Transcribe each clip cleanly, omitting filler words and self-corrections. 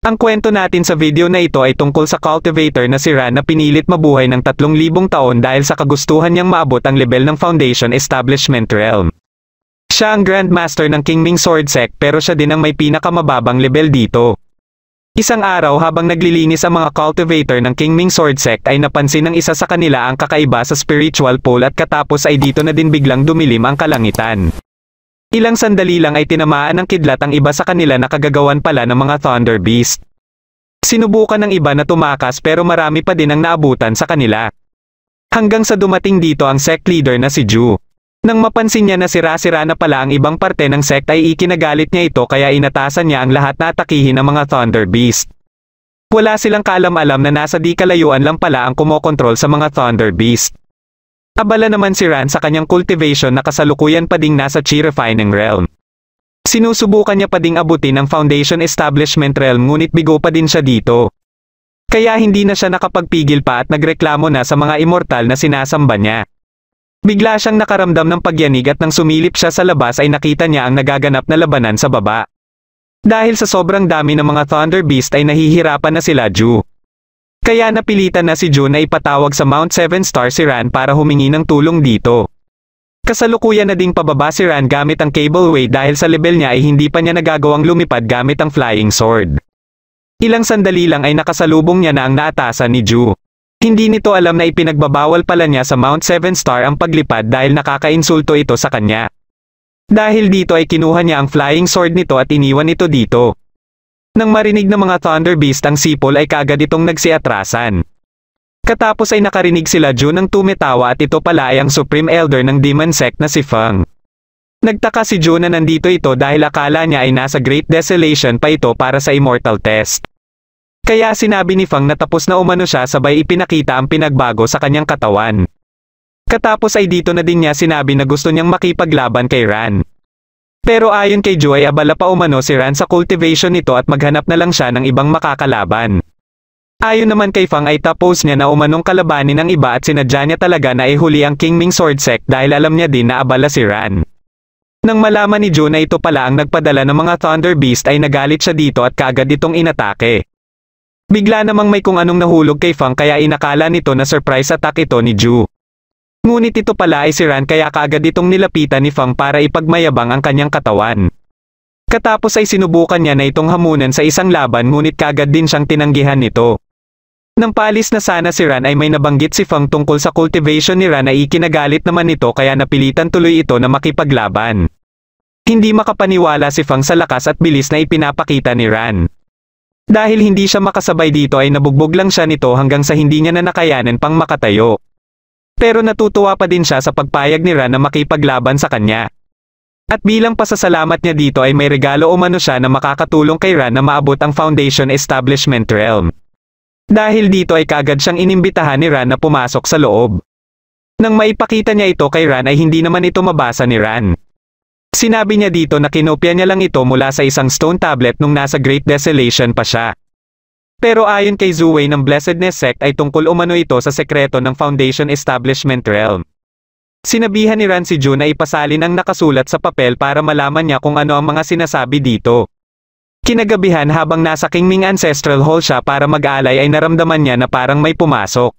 Ang kwento natin sa video na ito ay tungkol sa cultivator na si Ran na pinilit mabuhay ng 3,000 taon dahil sa kagustuhan niyang maabot ang level ng Foundation Establishment Realm. Siya ang Grandmaster ng Kingming Sword Sect pero siya din ang may pinakamababang level dito. Isang araw habang naglilinis ang mga cultivator ng Kingming Sword Sect ay napansin ng isa sa kanila ang kakaiba sa spiritual pole at katapos ay dito na din biglang dumilim ang kalangitan. Ilang sandali lang ay tinamaan ng kidlat ang iba sa kanila na kagagawan pala ng mga Thunder Beast. Sinubukan ng iba na tumakas pero marami pa din ang naabutan sa kanila. Hanggang sa dumating dito ang sect leader na si Ju. Nang mapansin niya na sira-sira na pala ang ibang parte ng sect ay ikinagalit niya ito kaya inatasan niya ang lahat na atakihin ng mga Thunder Beast. Wala silang kaalam-alam na nasa di kalayuan lang pala ang kumokontrol sa mga Thunder Beast. Abala naman si Ran sa kanyang cultivation na kasalukuyan pa ding nasa Chi Refining Realm. Sinusubukan niya pa ding abutin ang Foundation Establishment Realm ngunit bigo pa din siya dito. Kaya hindi na siya nakapagpigil pa at nagreklamo na sa mga immortal na sinasamba niya. Bigla siyang nakaramdam ng pagyanig at nang sumilip siya sa labas ay nakita niya ang nagaganap na labanan sa baba. Dahil sa sobrang dami ng mga Thunder Beast ay nahihirapan na sila Ju. Kaya napilitan na si Ju na ipatawag sa Mount 7 Star si Ran para humingi ng tulong dito. Kasalukuyan na ding pababa si Ran gamit ang cableway dahil sa level niya ay hindi pa niya nagagawang lumipad gamit ang flying sword. Ilang sandali lang ay nakasalubong niya na ang naatasan ni Ju. Hindi nito alam na ipinagbabawal pala niya sa Mount 7 Star ang paglipad dahil nakakainsulto ito sa kanya. Dahil dito ay kinuha niya ang flying sword nito at iniwan ito dito. Nang marinig ng mga Thunder Beast ang sipol ay kaagad itong nagsiatrasan. Katapos ay nakarinig sila Ju ng tumetawa at ito pala ay ang Supreme Elder ng Demon Sect na si Feng. Nagtaka si Ju na nandito ito dahil akala niya ay nasa Great Desolation pa ito para sa Immortal Test. Kaya sinabi ni Feng na tapos na umano siya sabay ipinakita ang pinagbago sa kanyang katawan. Katapos ay dito na din niya sinabi na gusto niyang makipaglaban kay Ran. Pero ayon kay Ju ay abala pa umano si Ran sa cultivation nito at maghanap na lang siya ng ibang makakalaban. Ayon naman kay Feng ay tapos niya na umanong kalabanin ng iba at sinadya niya talaga na ihuli ang Kingming Sword Sect dahil alam niya din na abala si Ran. Nang malaman ni Ju na ito pala ang nagpadala ng mga Thunder Beast ay nagalit siya dito at kaagad itong inatake. Bigla namang may kung anong nahulog kay Feng kaya inakala nito na surprise attack ito ni Ju. Ngunit ito pala ay si Ran kaya kaagad itong nilapitan ni Feng para ipagmayabang ang kanyang katawan. Katapos ay sinubukan niya na itong hamunan sa isang laban ngunit kaagad din siyang tinanggihan nito. Nang paalis na sana si Ran ay may nabanggit si Feng tungkol sa cultivation ni Ran ay ikinagalit naman nito kaya napilitan tuloy ito na makipaglaban. Hindi makapaniwala si Feng sa lakas at bilis na ipinapakita ni Ran. Dahil hindi siya makasabay dito ay nabugbog lang siya nito hanggang sa hindi niya na nakayanan pang makatayo. Pero natutuwa pa din siya sa pagpayag ni Ran na makipaglaban sa kanya. At bilang pasasalamat niya dito ay may regalo umano siya na makakatulong kay Ran na maabot ang Foundation Establishment Realm. Dahil dito ay kaagad siyang inimbitahan ni Ran na pumasok sa loob. Nang maipakita niya ito kay Ran ay hindi naman ito mabasa ni Ran. Sinabi niya dito na kinopya niya lang ito mula sa isang stone tablet nung nasa Great Desolation pa siya. Pero ayon kay Zuwei ng Blessedness Sect ay tungkol umano ito sa sekreto ng Foundation Establishment Realm. Sinabihan ni Ran si Ju na ipasalin ang nakasulat sa papel para malaman niya kung ano ang mga sinasabi dito. Kinagabihan habang nasa Kingming Ancestral Hall siya para mag-alay ay naramdaman niya na parang may pumasok.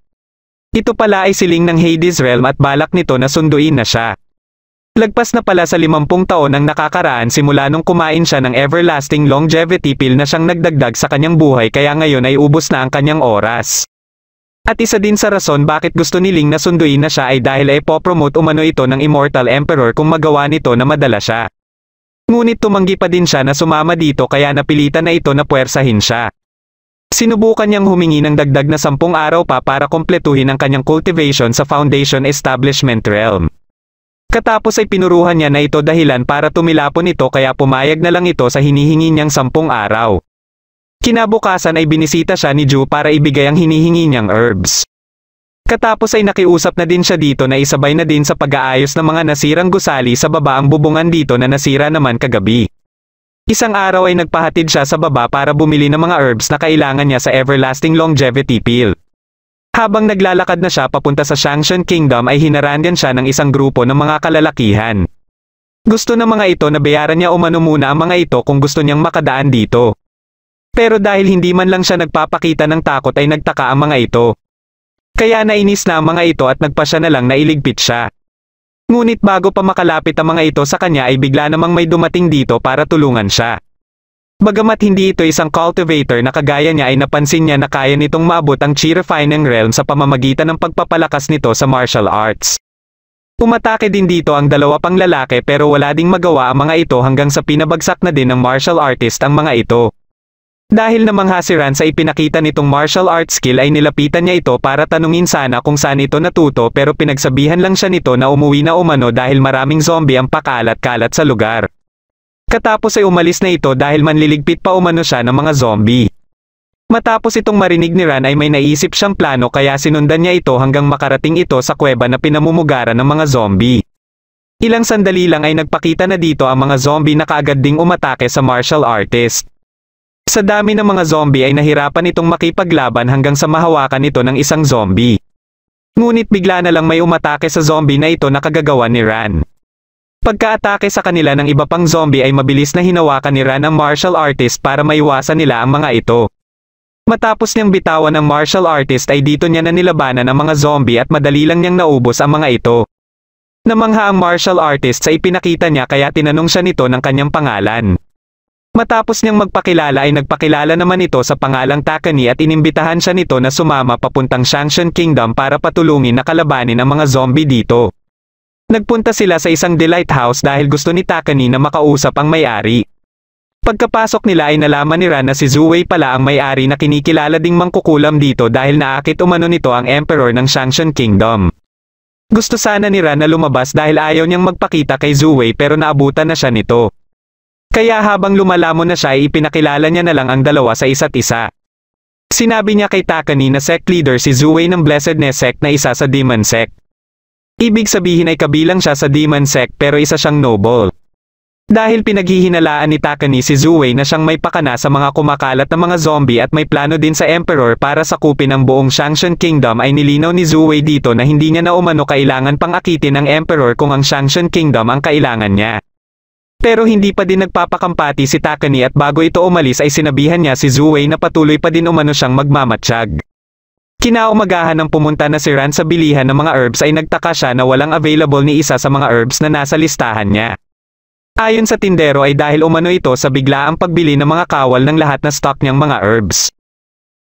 Ito pala ay siling ng Hades Realm at balak nito na sunduin na siya. Lagpas na pala sa 50 taon ang nakakaraan simula nung kumain siya ng everlasting longevity pill na siyang nagdagdag sa kanyang buhay kaya ngayon ay ubos na ang kanyang oras. At isa din sa rason bakit gusto ni Ling na sunduin na siya ay dahil ay popromote umano ito ng Immortal Emperor kung magawa nito na madala siya. Ngunit tumanggi pa din siya na sumama dito kaya napilitan na ito na puwersahin siya. Sinubukan niyang humingi ng dagdag na 10 araw pa para kumpletuhin ang kanyang cultivation sa Foundation Establishment Realm. Katapos ay pinuruhan niya na ito dahilan para tumilapon ito kaya pumayag na lang ito sa hinihingi niyang 10 araw. Kinabukasan ay binisita siya ni Ju para ibigay ang hinihingi niyang herbs. Katapos ay nakiusap na din siya dito na isabay na din sa pag-aayos ng mga nasirang gusali sa baba ang bubungan dito na nasira naman kagabi. Isang araw ay nagpahatid siya sa baba para bumili ng mga herbs na kailangan niya sa Everlasting Longevity Pill. Habang naglalakad na siya papunta sa Shangshan Kingdom ay hinarangan siya ng isang grupo ng mga kalalakihan. Gusto ng mga ito na bayaran niya umano muna ang mga ito kung gusto niyang makadaan dito. Pero dahil hindi man lang siya nagpapakita ng takot ay nagtaka ang mga ito. Kaya nainis na ang mga ito at nagpa siya na lang na iligpit siya. Ngunit bago pa makalapit ang mga ito sa kanya ay bigla namang may dumating dito para tulungan siya. Bagamat hindi ito isang cultivator na kagaya niya ay napansin niya na kaya nitong maabot ang chi refining realm sa pamamagitan ng pagpapalakas nito sa martial arts. Umatake din dito ang dalawa pang lalaki pero wala ding magawa ang mga ito hanggang sa pinabagsak na din ng martial artist ang mga ito. Dahil namangha si Ran sa ipinakita nitong martial arts skill ay nilapitan niya ito para tanungin sana kung saan ito natuto pero pinagsabihan lang siya nito na umuwi na umano dahil maraming zombie ang pakalat-kalat sa lugar. Katapos ay umalis na ito dahil manliligpit pa umano siya ng mga zombie. Matapos itong marinig ni Ran ay may naisip siyang plano kaya sinundan niya ito hanggang makarating ito sa kuweba na pinamumugaran ng mga zombie. Ilang sandali lang ay nagpakita na dito ang mga zombie na kaagad ding umatake sa martial artist. Sa dami ng mga zombie ay nahirapan itong makipaglaban hanggang sa mahawakan ito ng isang zombie. Ngunit bigla na lang may umatake sa zombie na ito na kagagawa ni Ran. Pagka-atake sa kanila ng iba pang zombie ay mabilis na hinawakan ni Ran ang martial artist para maiwasan nila ang mga ito. Matapos niyang bitawan ng martial artist ay dito niya na nilabanan ang mga zombie at madali lang niyang naubos ang mga ito. Namangha ang martial artist sa ipinakita niya kaya tinanong siya nito ng kanyang pangalan. Matapos niyang magpakilala ay nagpakilala naman ito sa pangalang Takani at inimbitahan siya nito na sumama papuntang Shangshan Kingdom para patulungin na kalabanin ang mga zombie dito. Nagpunta sila sa isang delight house dahil gusto ni Takani na makausap ang may-ari. Pagkapasok nila ay nalaman ni Ran na si Zuwei pala ang may-ari na kinikilala ding mangkukulam dito dahil naakit umano nito ang emperor ng Shangshan Kingdom. Gusto sana ni Ran na lumabas dahil ayaw niyang magpakita kay Zuwei pero naabutan na siya nito. Kaya habang lumalamon na siya ay ipinakilala niya na lang ang dalawa sa isa't isa. Sinabi niya kay Takani na sect leader si Zuwei ng Blessedness sect na isa sa Demon sect. Ibig sabihin ay kabilang siya sa Demon sect pero isa siyang noble. Dahil pinaghihinalaan ni Takani si Zuwei na siyang may pakana sa mga kumakalat na mga zombie at may plano din sa Emperor para sakupin ang buong Shangshan Kingdom ay nilinaw ni Zuwei dito na hindi niya na umano kailangan pang akitin ang Emperor kung ang Shangshan Kingdom ang kailangan niya. Pero hindi pa din nagpapakampati si Takani at bago ito umalis ay sinabihan niya si Zuwei na patuloy pa din umano siyang magmamatsyag. Kinaumagahan ng pumunta na si Ran sa bilihan ng mga herbs ay nagtaka siya na walang available ni isa sa mga herbs na nasa listahan niya. Ayon sa tindero ay dahil umano ito sa biglaang pagbili ng mga kawal ng lahat na stock niyang mga herbs.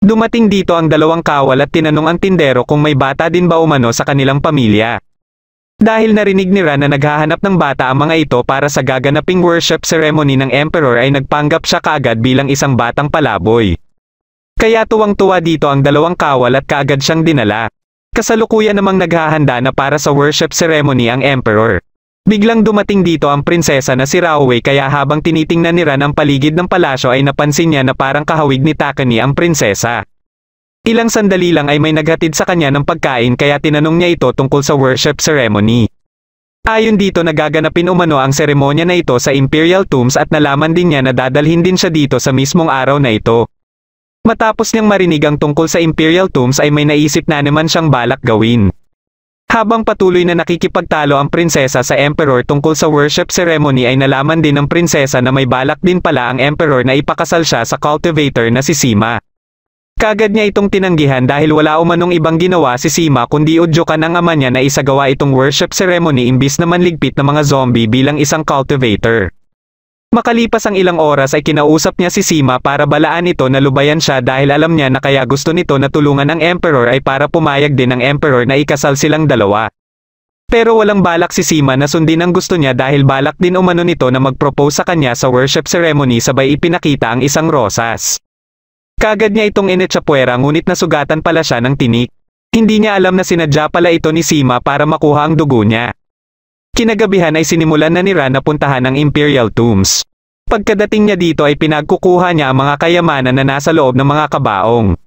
Dumating dito ang dalawang kawal at tinanong ang tindero kung may bata din ba umano sa kanilang pamilya. Dahil narinig ni Ran na naghahanap ng bata ang mga ito para sa gaganaping worship ceremony ng Emperor ay nagpanggap siya kaagad bilang isang batang palaboy. Kaya tuwang-tuwa dito ang dalawang kawal at kaagad siyang dinala. Kasalukuyan namang naghahanda na para sa worship ceremony ang Emperor. Biglang dumating dito ang prinsesa na si Raowei kaya habang tinitingnan ni Ran ang paligid ng palasyo ay napansin niya na parang kahawig ni Takani ang prinsesa. Ilang sandali lang ay may naghatid sa kanya ng pagkain kaya tinanong niya ito tungkol sa worship ceremony. Ayon dito nagaganapin umano ang seremonya na ito sa Imperial Tombs at nalaman din niya na dadalhin din siya dito sa mismong araw na ito. Matapos niyang marinig ang tungkol sa Imperial Tombs ay may naisip na naman siyang balak gawin. Habang patuloy na nakikipagtalo ang prinsesa sa Emperor tungkol sa worship ceremony ay nalaman din ng prinsesa na may balak din pala ang Emperor na ipakasal siya sa cultivator na si Sima. Kagad niya itong tinanggihan dahil wala umanong ibang ginawa si Sima kundi udyukan ang ama niya na isagawa itong worship ceremony imbis na manligpit ng mga zombie bilang isang cultivator. Makalipas ang ilang oras ay kinausap niya si Sima para balaan ito na lubayan siya dahil alam niya na kaya gusto nito na tulungan ang Emperor ay para pumayag din ang Emperor na ikasal silang dalawa. Pero walang balak si Sima na sundin ang gusto niya dahil balak din umano nito na mag-propose sa kanya sa worship ceremony sabay ipinakita ang isang rosas. Kagad niya itong inetsapuera ngunit nasugatan pala siya ng tinik. Hindi niya alam na sinadya pala ito ni Sima para makuha ang dugo niya. Kinagabihan ay sinimulan na ni Ran na puntahan ang Imperial Tombs. Pagkadating niya dito ay pinagkukuha niya ang mga kayamanan na nasa loob ng mga kabaong.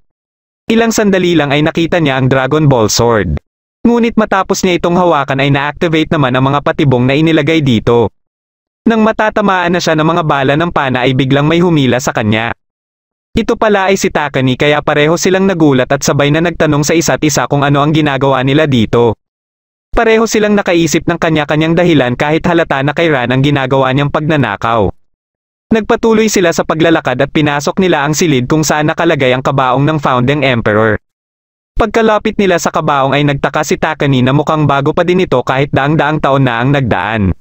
Ilang sandali lang ay nakita niya ang Dragon Ball Sword. Ngunit matapos niya itong hawakan ay na-activate naman ang mga patibong na inilagay dito. Nang matatamaan na siya ng mga bala ng pana ay biglang may humila sa kanya. Ito pala ay si Takani kaya pareho silang nagulat at sabay na nagtanong sa isa't isa kung ano ang ginagawa nila dito. Pareho silang nakaisip ng kanya-kanyang dahilan kahit halata na kay Ran ang ginagawa niyang pagnanakaw. Nagpatuloy sila sa paglalakad at pinasok nila ang silid kung saan nakalagay ang kabaong ng Founding Emperor. Pagkalapit nila sa kabaong ay nagtaka si Takani na mukhang bago pa din ito kahit daang-daang taon na ang nagdaan.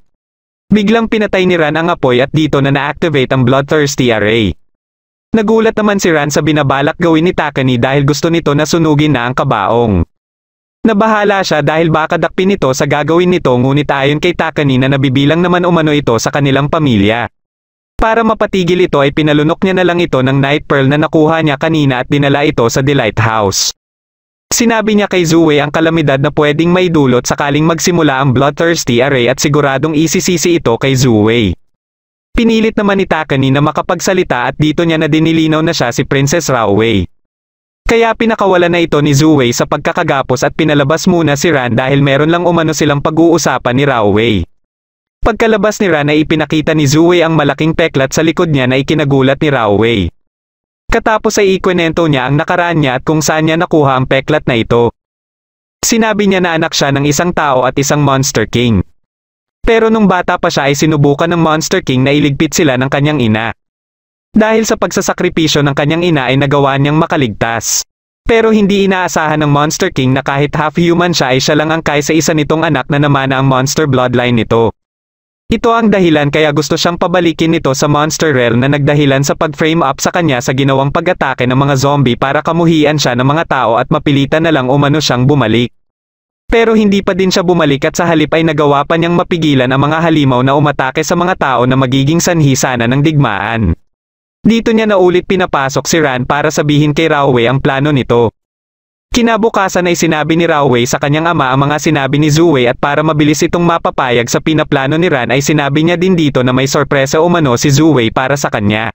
Biglang pinatay ni Ran ang apoy at dito na na-activate ang Bloodthirsty Array. Nagulat naman si Ran sa binabalak gawin ni Takani dahil gusto nito na sunugin na ang kabaong. Nabahala siya dahil baka dakpin nito sa gagawin nito ngunit ayon kay Takani na nabibilang naman umano ito sa kanilang pamilya. Para mapatigil ito ay pinalunok niya na lang ito ng Night Pearl na nakuha niya kanina at dinala ito sa Delight House. Sinabi niya kay Zuwei ang kalamidad na pwedeng maidulot sakaling magsimula ang Bloodthirsty Array at siguradong isisisi ito kay Zuwei. Pinilit naman ni Takani na makapagsalita at dito niya na dinilinaw na siya si Princess Raowei. Kaya pinakawalan na ito ni Zuwei sa pagkakagapos at pinalabas muna si Ran dahil meron lang umano silang pag-uusapan ni Raowei. Pagkalabas ni Ran ay ipinakita ni Zuwei ang malaking peklat sa likod niya na ikinagulat ni Raowei. Katapos ay ikwento niya ang nakaraan niya at kung saan niya nakuha ang peklat na ito. Sinabi niya na anak siya ng isang tao at isang Monster King. Pero nung bata pa siya ay sinubukan ng Monster King na iligpit sila ng kanyang ina. Dahil sa pagsasakripisyo ng kanyang ina ay nagawa niyang makaligtas. Pero hindi inaasahan ng Monster King na kahit half-human siya ay siya lang ang kaysa isa nitong anak na namana ang monster bloodline nito. Ito ang dahilan kaya gusto siyang pabalikin nito sa Monster Realm na nagdahilan sa pag-frame up sa kanya sa ginawang pag-atake ng mga zombie para kamuhian siya ng mga tao at mapilitan na lang umano siyang bumalik. Pero hindi pa din siya bumalik at sa halip ay nagawa pa niyang mapigilan ang mga halimaw na umatake sa mga tao na magiging sanhi sana ng digmaan. Dito niya na ulit pinapasok si Ran para sabihin kay Raowei ang plano nito. Kinabukasan ay sinabi ni Raowei sa kanyang ama ang mga sinabi ni Zuwei at para mabilis itong mapapayag sa pinaplano ni Ran ay sinabi niya din dito na may sorpresa umano si Zuwei para sa kanya.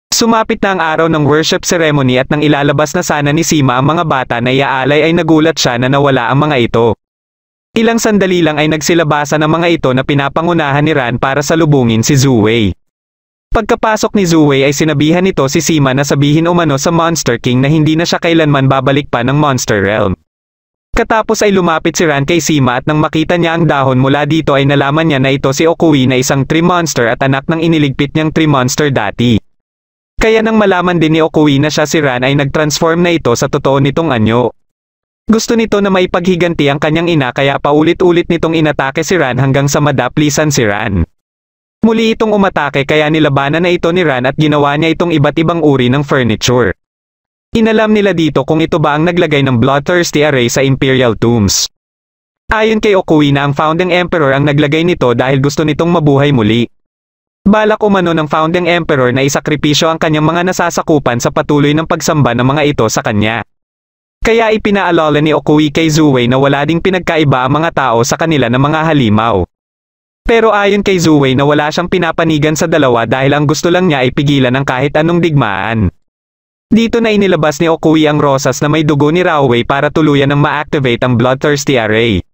Sumapit na ang araw ng worship ceremony at nang ilalabas na sana ni Sima ang mga bata na iaalay ay nagulat siya na nawala ang mga ito. Ilang sandali lang ay nagsilabasan ang mga ito na pinapangunahan ni Ran para salubungin si Zuwei. Pagkapasok ni Zuwei ay sinabihan nito si Sima na sabihin umano sa Monster King na hindi na siya kailanman babalik pa ng Monster Realm. Katapos ay lumapit si Ran kay Sima at nang makita niya ang dahon mula dito ay nalaman niya na ito si Okui na isang tree monster at anak ng iniligpit niyang tree monster dati. Kaya nang malaman din ni Okui na siya si Ran ay nag-transform na ito sa totoo nitong anyo. Gusto nito na maipaghiganti ang kanyang ina kaya paulit-ulit nitong inatake si Ran hanggang sa madaplisan si Ran. Muli itong umatake kaya nilabanan na ito ni Ran at ginawa niya itong iba't ibang uri ng furniture. Inalam nila dito kung ito ba ang naglagay ng Bloodthirsty Array sa Imperial Tombs. Ayon kay Okui na ang Founding Emperor ang naglagay nito dahil gusto nitong mabuhay muli. Balak umano ng Founding Emperor na isakripisyo ang kanyang mga nasasakupan sa patuloy ng pagsamba ng mga ito sa kanya. Kaya ipinaalala ni Okui kay Zuwei na wala ding pinagkaiba ang mga tao sa kanila ng mga halimaw. Pero ayon kay Zuwei na wala siyang pinapanigan sa dalawa dahil ang gusto lang niya ay pigilan ang kahit anong digmaan. Dito na inilabas ni Okui ang rosas na may dugo ni Raowei para tuluyan ng ma-activate ang Bloodthirsty Array.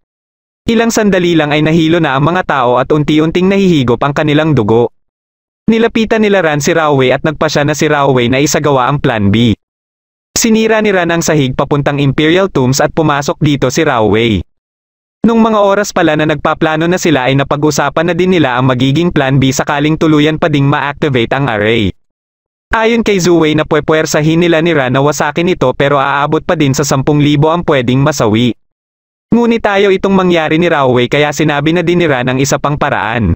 Ilang sandali lang ay nahilo na ang mga tao at unti-unting nahihigop ang kanilang dugo. Nilapitan nila Ran si Raowei at nagpasya na si Raowei na isagawa ang Plan B. Sinira ni Ran ang sahig papuntang Imperial Tombs at pumasok dito si Raowei. Nung mga oras pala na nagpaplano na sila ay napag-usapan na din nila ang magiging Plan B sakaling tuluyan pa ding ma-activate ang array. Ayon kay Zuwei na puwersahin nila ni Ran na wasakin ito pero aabot pa din sa 10,000 ang pwedeng masawi. Ngunit ayaw itong mangyari ni Raowei kaya sinabi na din ni Ran ang isa pang paraan.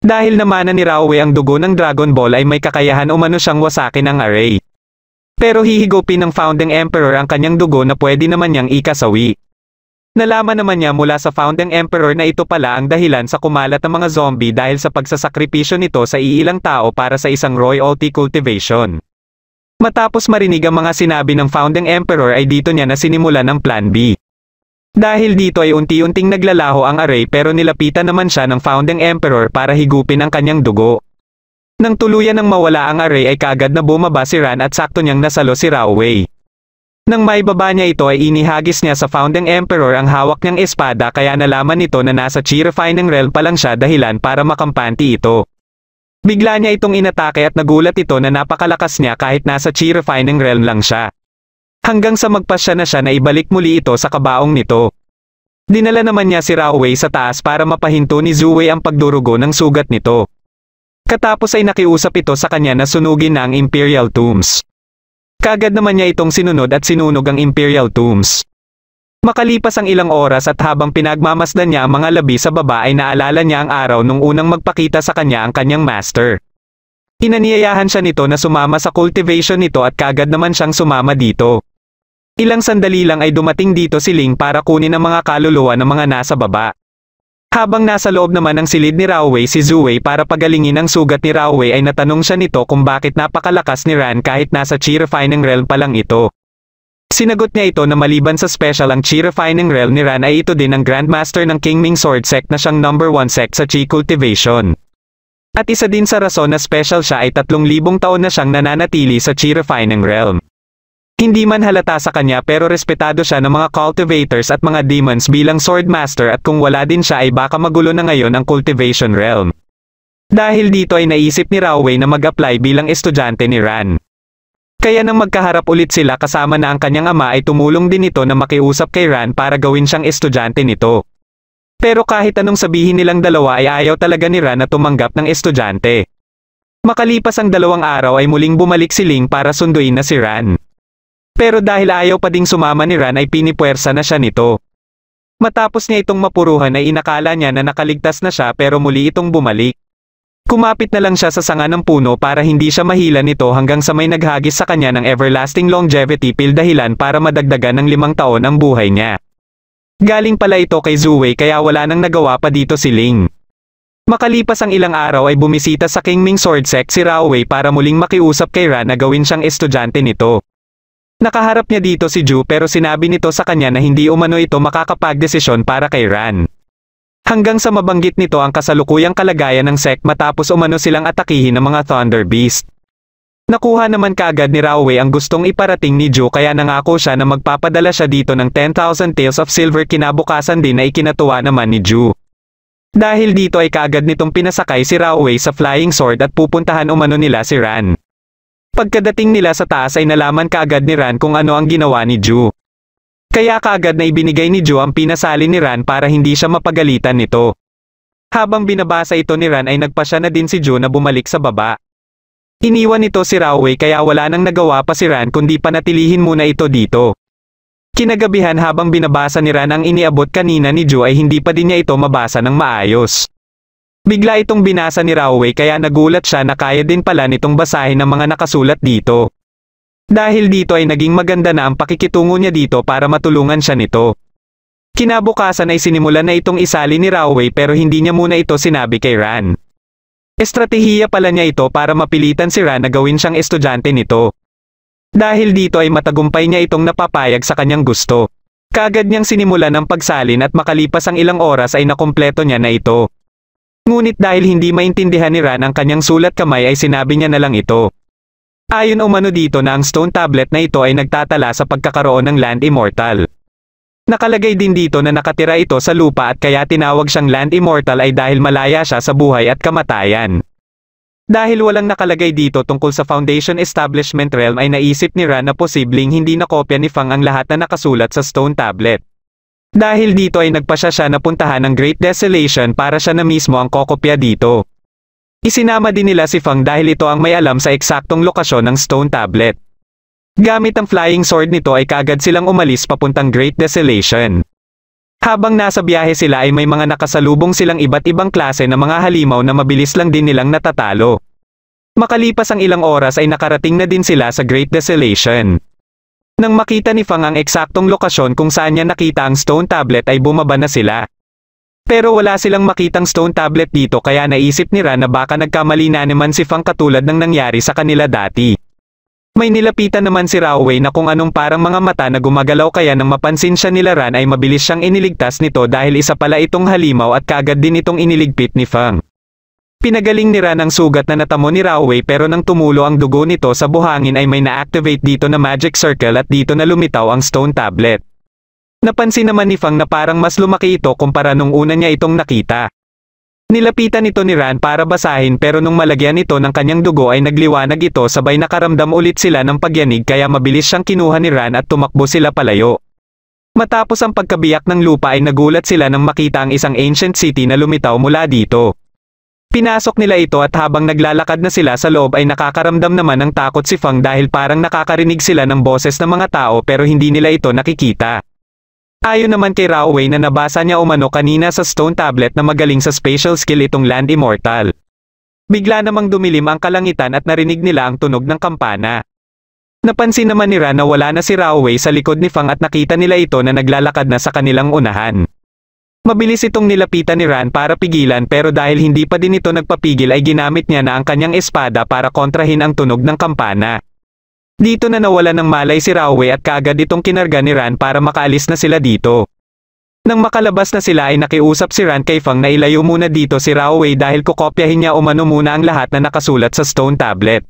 Dahil namana ni Raowei ang dugo ng Dragon Ball ay may kakayahan umano siyang wasakin ang array. Pero hihigupin ng Founding Emperor ang kanyang dugo na pwede naman niyang ikasawi. Nalaman naman niya mula sa Founding Emperor na ito pala ang dahilan sa kumalat ng mga zombie dahil sa pagsasakripisyo nito sa iilang tao para sa isang royalty cultivation. Matapos marinig ang mga sinabi ng Founding Emperor ay dito niya na sinimulan ang Plan B. Dahil dito ay unti-unting naglalaho ang array pero nilapitan naman siya ng Founding Emperor para higupin ang kanyang dugo. Nang tuluyan ng mawala ang array ay kaagad na bumaba si Ran at sakto niyang nasalo si Raowei. Nang maibaba niya ito ay inihagis niya sa Founding Emperor ang hawak niyang espada kaya nalaman nito na nasa Chi Refining Realm pa lang siya dahilan para makampanti ito. Bigla niya itong inatake at nagulat ito na napakalakas niya kahit nasa Chi Refining Realm lang siya. Hanggang sa magpasya na siya na ibalik muli ito sa kabaong nito. Dinala naman niya si Raowei sa taas para mapahinto ni Zuwei ang pagdurugo ng sugat nito. Katapos ay nakiusap ito sa kanya na sunugin na ang Imperial Tombs. Kagad naman niya itong sinunod at sinunog ang Imperial Tombs. Makalipas ang ilang oras at habang pinagmamasdan niya ang mga labi sa baba ay naalala niya ang araw nung unang magpakita sa kanya ang kanyang master. Inaniyayahan siya nito na sumama sa cultivation nito at kagad naman siyang sumama dito. Ilang sandali lang ay dumating dito si Ling para kunin ang mga kaluluwa ng mga nasa baba. Habang nasa loob naman ng silid ni Raowei si Zuwei para pagalingin ang sugat ni Raowei ay natanong siya nito kung bakit napakalakas ni Ran kahit nasa Chi Refining Realm pa lang ito. Sinagot niya ito na maliban sa special ang Chi Refining Realm ni Ran ay ito din ang Grandmaster ng Kingming Sword Sect na siyang number 1 sect sa Chi Cultivation. At isa din sa rason na special siya ay 3,000 taon na siyang nananatili sa Chi Refining Realm. Hindi man halata sa kanya pero respetado siya ng mga cultivators at mga demons bilang swordmaster at kung wala din siya ay baka magulo na ngayon ang cultivation realm. Dahil dito ay naisip ni Raowei na mag-apply bilang estudyante ni Ran. Kaya nang magkaharap ulit sila kasama na ang kanyang ama ay tumulong din ito na makiusap kay Ran para gawin siyang estudyante nito. Pero kahit anong sabihin nilang dalawa ay ayaw talaga ni Ran na tumanggap ng estudyante. Makalipas ang 2 araw ay muling bumalik si Ling para sunduin na si Ran. Pero dahil ayaw pa ding sumama ni Ran ay pinipuwersa na siya nito. Matapos niya itong mapuruhan ay inakala niya na nakaligtas na siya pero muli itong bumalik. Kumapit na lang siya sa sanga ng puno para hindi siya mahila nito hanggang sa may naghagis sa kanya ng everlasting longevity pill dahilan para madagdagan ng 5 taon ang buhay niya. Galing pala ito kay Zuwei kaya wala nang nagawa pa dito si Ling. Makalipas ang ilang araw ay bumisita sa Kingming Sword Sect si Raowei para muling makiusap kay Ran na gawin siyang estudyante nito. Nakaharap niya dito si Ju pero sinabi nito sa kanya na hindi umano ito makakapagdesisyon para kay Ran. Hanggang sa mabanggit nito ang kasalukuyang kalagayan ng sect matapos umano silang atakihin ng mga Thunder Beast. Nakuha naman kaagad ni Raowei ang gustong iparating ni Ju kaya nangako siya na magpapadala siya dito ng 10,000 taels of silver kinabukasan din na ikinatuwa naman ni Ju. Dahil dito ay kaagad nitong pinasakay si Raowei sa flying sword at pupuntahan umano nila si Ran. Pagkadating nila sa taas ay nalaman kaagad ni Ran kung ano ang ginawa ni Ju. Kaya kaagad na ibinigay ni Ju ang pinasali ni Ran para hindi siya mapagalitan nito. Habang binabasa ito ni Ran ay nagpasya na din si Ju na bumalik sa baba. Iniwan nito si Raowei kaya wala nang nagawa pa si Ran kundi panatilihin muna ito dito. Kinagabihan habang binabasa ni Ran ang iniabot kanina ni Ju ay hindi pa din niya ito mabasa ng maayos. Bigla itong binasa ni Raowei kaya nagulat siya na kaya din pala nitong basahin ang mga nakasulat dito. Dahil dito ay naging maganda na ang pakikitungo niya dito para matulungan siya nito. Kinabukasan ay sinimulan na itong isali ni Raowei pero hindi niya muna ito sinabi kay Ran. Estratehiya pala niya ito para mapilitan si Ran na gawin siyang estudyante nito. Dahil dito ay matagumpay niya itong napapayag sa kanyang gusto. Kaagad niyang sinimulan ang pagsalin at makalipas ang ilang oras ay nakumpleto niya na ito. Ngunit dahil hindi maintindihan ni Ran ang kanyang sulat kamay ay sinabi niya na lang ito. Ayon umano dito na ang stone tablet na ito ay nagtatala sa pagkakaroon ng Land Immortal. Nakalagay din dito na nakatira ito sa lupa at kaya tinawag siyang Land Immortal ay dahil malaya siya sa buhay at kamatayan. Dahil walang nakalagay dito tungkol sa Foundation Establishment Realm ay naisip ni Ran na posibleng hindi nakopya ni Fang ang lahat na nakasulat sa stone tablet. Dahil dito ay nagpasya siya na puntahan ng Great Desolation para siya na mismo ang kokopya dito. Isinama din nila si Fang dahil ito ang may alam sa eksaktong lokasyon ng stone tablet. Gamit ang flying sword nito ay kaagad silang umalis papuntang Great Desolation. Habang nasa biyahe sila ay may mga nakasalubong silang iba't ibang klase na mga halimaw na mabilis lang din nilang natatalo. Makalipas ang ilang oras ay nakarating na din sila sa Great Desolation. Nang makita ni Fang ang eksaktong lokasyon kung saan niya nakita ang stone tablet ay bumaba na sila. Pero wala silang makitang stone tablet dito kaya naisip ni Ran na baka nagkamali na naman si Fang katulad ng nangyari sa kanila dati. May nilapitan naman si Raowei na kung anong parang mga mata na gumagalaw kaya nang mapansin siya nila Ran ay mabilis siyang iniligtas nito dahil isa pala itong halimaw at kaagad din itong iniligpit ni Fang. Pinagaling ni Ran ang sugat na natamo ni Raowei pero nang tumulo ang dugo nito sa buhangin ay may na-activate dito na magic circle at dito na lumitaw ang stone tablet. Napansin naman ni Fang na parang mas lumaki ito kumpara nung una niya itong nakita. Nilapitan ito ni Ran para basahin pero nung malagyan ito ng kanyang dugo ay nagliwanag ito sabay nakaramdam ulit sila ng pagyanig kaya mabilis siyang kinuha ni Ran at tumakbo sila palayo. Matapos ang pagkabiyak ng lupa ay nagulat sila nang makita ang isang ancient city na lumitaw mula dito. Pinasok nila ito at habang naglalakad na sila sa loob ay nakakaramdam naman ng takot si Fang dahil parang nakakarinig sila ng boses ng mga tao pero hindi nila ito nakikita. Ayon naman kay Raowei na nabasa niya umano kanina sa stone tablet na magaling sa spatial skill itong Land Immortal. Bigla namang dumilim ang kalangitan at narinig nila ang tunog ng kampana. Napansin naman ni Ran na wala na si Raowei sa likod ni Fang at nakita nila ito na naglalakad na sa kanilang unahan. Mabilis itong nilapitan ni Ran para pigilan pero dahil hindi pa din ito nagpapigil ay ginamit niya na ang kanyang espada para kontrahin ang tunog ng kampana. Dito na nawala ng malay si Raowei at kaagad itong kinarga ni Ran para makaalis na sila dito. Nang makalabas na sila ay nakiusap si Ran kay Fang na ilayo muna dito si Raowei dahil kukopyahin niya umano muna ang lahat na nakasulat sa stone tablet.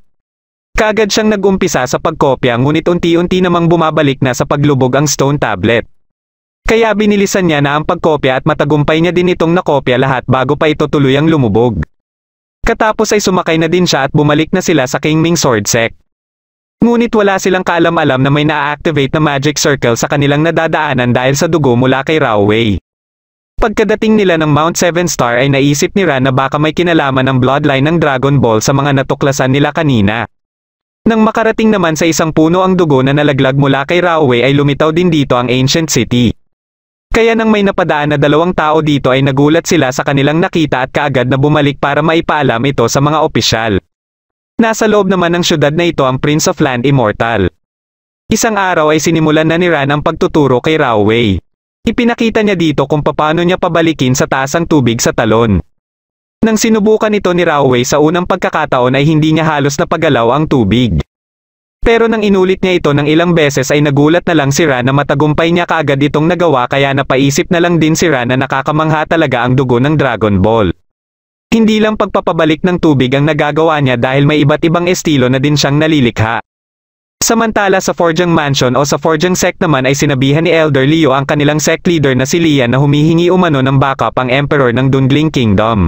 Kaagad siyang nag-umpisa sa pagkopya ngunit unti-unti namang bumabalik na sa paglubog ang stone tablet. Kaya binilisan niya na ang pagkopya at matagumpay niya din itong nakopya lahat bago pa ito tuluyang lumubog. Katapos ay sumakay na din siya at bumalik na sila sa Kingming Sword Sect. Ngunit wala silang kaalam-alam na may na-activate na magic circle sa kanilang nadadaanan dahil sa dugo mula kay Raowei. Pagkadating nila ng Mount 7 Star ay naisip ni Ran na baka may kinalaman ang bloodline ng Dragon Ball sa mga natuklasan nila kanina. Nang makarating naman sa isang puno ang dugo na nalaglag mula kay Raowei ay lumitaw din dito ang Ancient City. Kaya nang may napadaan na 2 tao dito ay nagulat sila sa kanilang nakita at kaagad na bumalik para maipaalam ito sa mga opisyal. Nasa loob naman ng syudad na ito ang Prince of Land Immortal. Isang araw ay sinimulan na ni Ran ang pagtuturo kay Raowei. Ipinakita niya dito kung paano niya pabalikin sa taas ang tubig sa talon. Nang sinubukan ito ni Raowei sa unang pagkakataon ay hindi niya halos napagalaw ang tubig. Pero nang inulit niya ito ng ilang beses ay nagulat na lang si Ran na matagumpay niya kaagad itong nagawa kaya napaisip na lang din si Ran na nakakamangha talaga ang dugo ng Dragon Ball. Hindi lang pagpapabalik ng tubig ang nagagawa niya dahil may iba't ibang estilo na din siyang nalilikha. Samantala sa Forjang Mansion o sa Forjang Sect naman ay sinabihan ni Elder Leo ang kanilang sect leader na si Lian na humihingi umano ng backup ang Emperor ng Dungling Kingdom.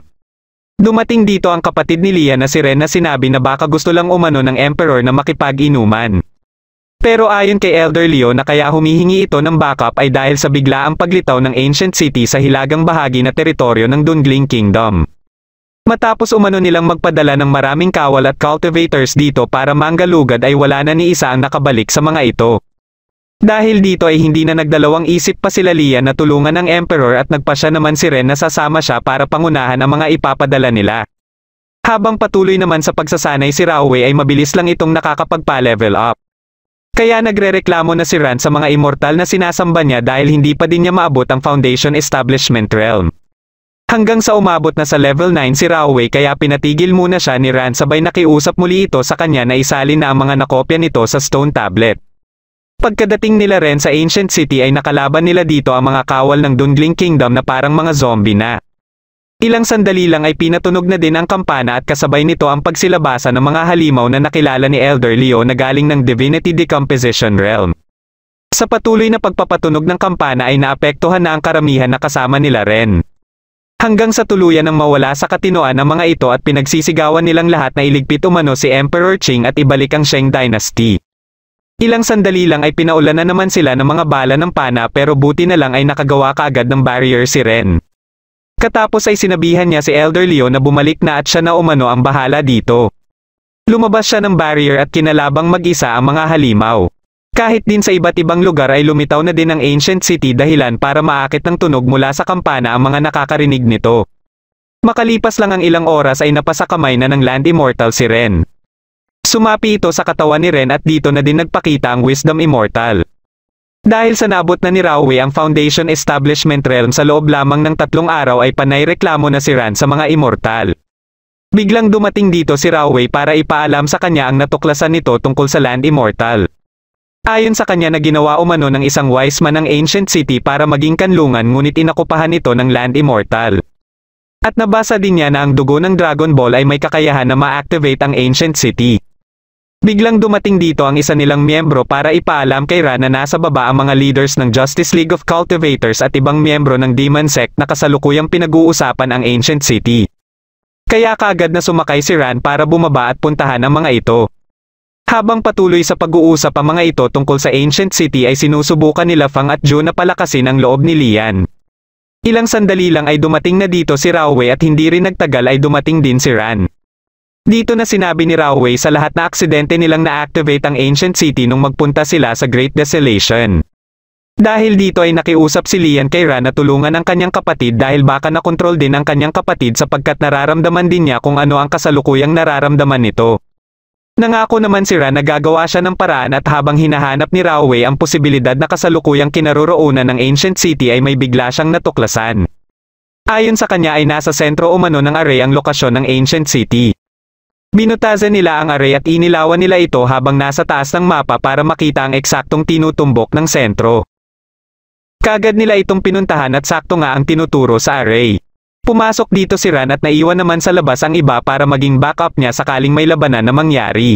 Dumating dito ang kapatid ni Lian na si Ren na sinabi na baka gusto lang umano ng Emperor na makipag-inuman. Pero ayon kay Elder Leo na kaya humihingi ito ng backup ay dahil sa biglaang paglitaw ng Ancient City sa hilagang bahagi na teritoryo ng Dungling Kingdom. Matapos umano nilang magpadala ng maraming kawal at cultivators dito para manggalugad ay wala na ni isa ang nakabalik sa mga ito. Dahil dito ay hindi na nagdalawang isip pa sila Lian na tulungan ang Emperor at nagpasya naman si Ren na sasama siya para pangunahan ang mga ipapadala nila. Habang patuloy naman sa pagsasanay si Raowei ay mabilis lang itong nakakapagpa-level up. Kaya nagrereklamo na si Ran sa mga immortal na sinasamba niya dahil hindi pa din niya maabot ang Foundation Establishment Realm. Hanggang sa umabot na sa level 9 si Raowei kaya pinatigil muna siya ni Ran sabay nakiusap muli ito sa kanya na isalin na ang mga nakopya nito sa stone tablet. Pagkadating nila Ren sa Ancient City ay nakalaban nila dito ang mga kawal ng Dungling Kingdom na parang mga zombie na. Ilang sandali lang ay pinatunog na din ang kampana at kasabay nito ang pagsilabasa ng mga halimaw na nakilala ni Elder Leo na galing ng Divinity Decomposition Realm. Sa patuloy na pagpapatunog ng kampana ay naapektuhan na ang karamihan na kasama nila Ren. Hanggang sa tuluyan ng mawala sa katinoan ang mga ito at pinagsisigawan nilang lahat na iligpit umano si Emperor Qing at ibalik ang Shang Dynasty. Ilang sandali lang ay pinaulan na naman sila ng mga bala ng pana pero buti na lang ay nakagawa kaagad ng barrier si Ren. Katapos ay sinabihan niya si Elder Leo na bumalik na at siya na umano ang bahala dito. Lumabas siya ng barrier at kinalabang mag-isa ang mga halimaw. Kahit din sa iba't ibang lugar ay lumitaw na din ang Ancient City dahilan para maakit ng tunog mula sa kampana ang mga nakakarinig nito. Makalipas lang ang ilang oras ay napasa kamay na ng Land Immortal si Ren. Sumapi ito sa katawan ni Ren at dito na din nagpakita ang Wisdom Immortal. Dahil sa naabot na ni Raowei ang Foundation Establishment Realm sa loob lamang ng 3 araw ay panay reklamo na si Ran sa mga immortal. Biglang dumating dito si Raowei para ipaalam sa kanya ang natuklasan nito tungkol sa Land Immortal. Ayon sa kanya na ginawa umano ng isang wise man ang Ancient City para maging kanlungan ngunit inakupahan ito ng Land Immortal. At nabasa din niya na ang dugo ng Dragon Ball ay may kakayahan na ma-activate ang Ancient City. Biglang dumating dito ang isa nilang miyembro para ipaalam kay Ran na nasa baba ang mga leaders ng Justice League of Cultivators at ibang miyembro ng Demon Sect na kasalukuyang pinag-uusapan ang Ancient City. Kaya kaagad na sumakay si Ran para bumaba at puntahan ang mga ito. Habang patuloy sa pag-uusap ang mga ito tungkol sa Ancient City ay sinusubukan nila Fang at Jun na palakasin ang loob ni Lian. Ilang sandali lang ay dumating na dito si Rauwei at hindi rin nagtagal ay dumating din si Ran. Dito na sinabi ni Rauwei sa lahat na aksidente nilang na-activate ang Ancient City nung magpunta sila sa Great Desolation. Dahil dito ay nakiusap si Lian kay Ran na tulungan ang kanyang kapatid dahil baka nakontrol din ang kanyang kapatid sapagkat nararamdaman din niya kung ano ang kasalukuyang nararamdaman nito. Nangako naman si Ran na gagawa siya ng paraan at habang hinahanap ni Rauwei ang posibilidad na kasalukuyang kinaroroonan ng Ancient City ay may bigla siyang natuklasan. Ayon sa kanya ay nasa sentro umano ng array ang lokasyon ng Ancient City. Binutasan nila ang array at inilawan nila ito habang nasa taas ng mapa para makita ang eksaktong tinutumbok ng sentro. Kagad nila itong pinuntahan at sakto nga ang tinuturo sa array. Pumasok dito si Ran at naiwan naman sa labas ang iba para maging backup niya sakaling may labanan na mangyari.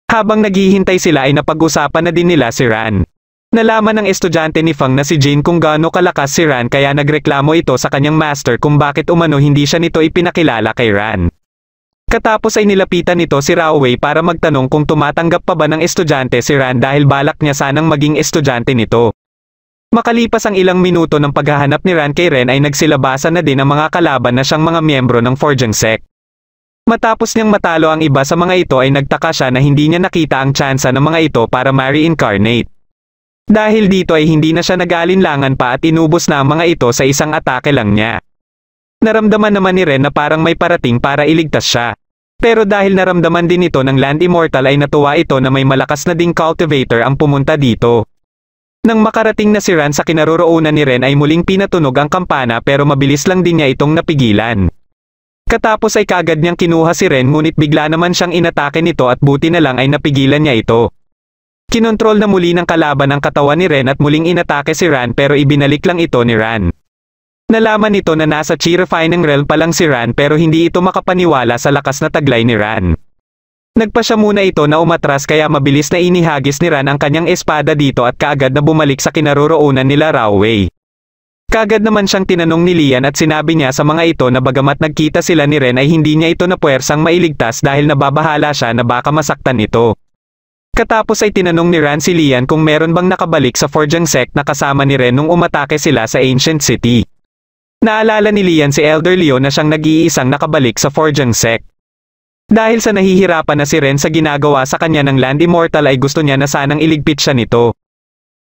Habang naghihintay sila ay napag-usapan na din nila si Ran. Nalaman ng estudyante ni Fang na si Jin kung gaano kalakas si Ran kaya nagreklamo ito sa kanyang master kung bakit umano hindi siya nito ipinakilala kay Ran. Katapos ay nilapitan nito si Rauwei para magtanong kung tumatanggap pa ba ng estudyante si Ran dahil balak niya sanang maging estudyante nito. Makalipas ang ilang minuto ng paghahanap ni Ran kay Ren ay nagsilabasan na din ang mga kalaban na siyang mga miyembro ng Forging Sect. Matapos niyang matalo ang iba sa mga ito ay nagtaka siya na hindi niya nakita ang tsansa ng mga ito para ma-reincarnate. Dahil dito ay hindi na siya nag-aalinlangan pa at inubos na ang mga ito sa isang atake lang niya. Naramdaman naman ni Ren na parang may parating para iligtas siya. Pero dahil naramdaman din ito ng Land Immortal ay natuwa ito na may malakas na ding cultivator ang pumunta dito. Nang makarating na si Ran sa kinaroroonan ni Ren ay muling pinatunog ang kampana pero mabilis lang din niya itong napigilan. Katapos ay kagad niyang kinuha si Ren ngunit bigla naman siyang inatake nito at buti na lang ay napigilan niya ito. Kinontrol na muli ng kalaban ang katawan ni Ren at muling inatake si Ran pero ibinalik lang ito ni Ran. Nalaman nito na nasa Chi Refining Realm pa lang si Ran pero hindi ito makapaniwala sa lakas na taglay ni Ran. Nagpa siya muna ito na umatras kaya mabilis na inihagis ni Ran ang kanyang espada dito at kaagad na bumalik sa kinaroroonan nila Rauwei. Kaagad naman siyang tinanong ni Lian at sinabi niya sa mga ito na bagamat nagkita sila ni Ren ay hindi niya ito na puwersang mailigtas dahil nababahala siya na baka masaktan ito. Katapos ay tinanong ni Ran si Lian kung meron bang nakabalik sa Forging Sect na kasama ni Ren nung umatake sila sa Ancient City. Naalala ni Lian si Elder Leo na siyang nag-iisang nakabalik sa Forging Sect. Dahil sa nahihirapan na si Ren sa ginagawa sa kanya ng Land Immortal ay gusto niya na sanang iligpit siya nito.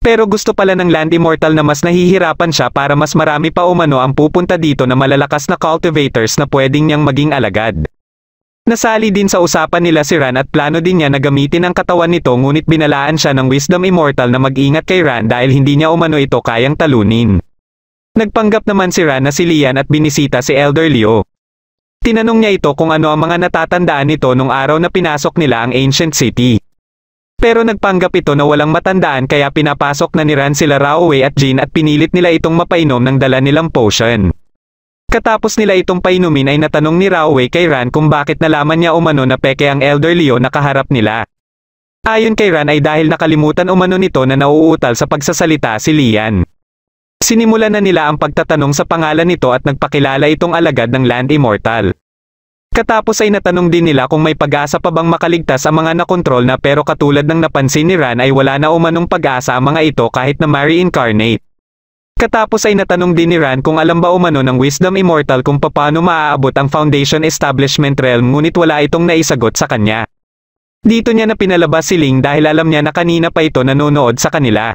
Pero gusto pala ng Land Immortal na mas nahihirapan siya para mas marami pa umano ang pupunta dito na malalakas na cultivators na pwedeng niyang maging alagad. Nasali din sa usapan nila si Ran at plano din niya na gamitin ang katawan nito ngunit binalaan siya ng Wisdom Immortal na mag-ingat kay Ran dahil hindi niya umano ito kayang talunin. Nagpanggap naman si Ran na si Lian at binisita si Elder Leo. Tinanong niya ito kung ano ang mga natatandaan nito nung araw na pinasok nila ang Ancient City. Pero nagpanggap ito na walang matandaan kaya pinapasok na ni Ran sila Rauwei at Jin at pinilit nila itong mapainom ng dala nilang potion. Katapos nila itong painumin ay natanong ni Rauwei kay Ran kung bakit nalaman niya umano na peke ang Elder Leo na kaharap nila. Ayon kay Ran ay dahil nakalimutan umano nito na nauutal sa pagsasalita si Lian. Sinimulan na nila ang pagtatanong sa pangalan nito at nagpakilala itong alagad ng Land Immortal. Katapos ay natanong din nila kung may pag-asa pa bang makaligtas ang mga nakontrol na pero katulad ng napansin ni Ran ay wala na umanong pag-asa ang mga ito kahit na ma-reincarnate. Katapos ay natanong din ni Ran kung alam ba umano ng Wisdom Immortal kung paano maaabot ang Foundation Establishment Realm ngunit wala itong naisagot sa kanya. Dito niya na pinalabas si Ling dahil alam niya na kanina pa ito nanonood sa kanila.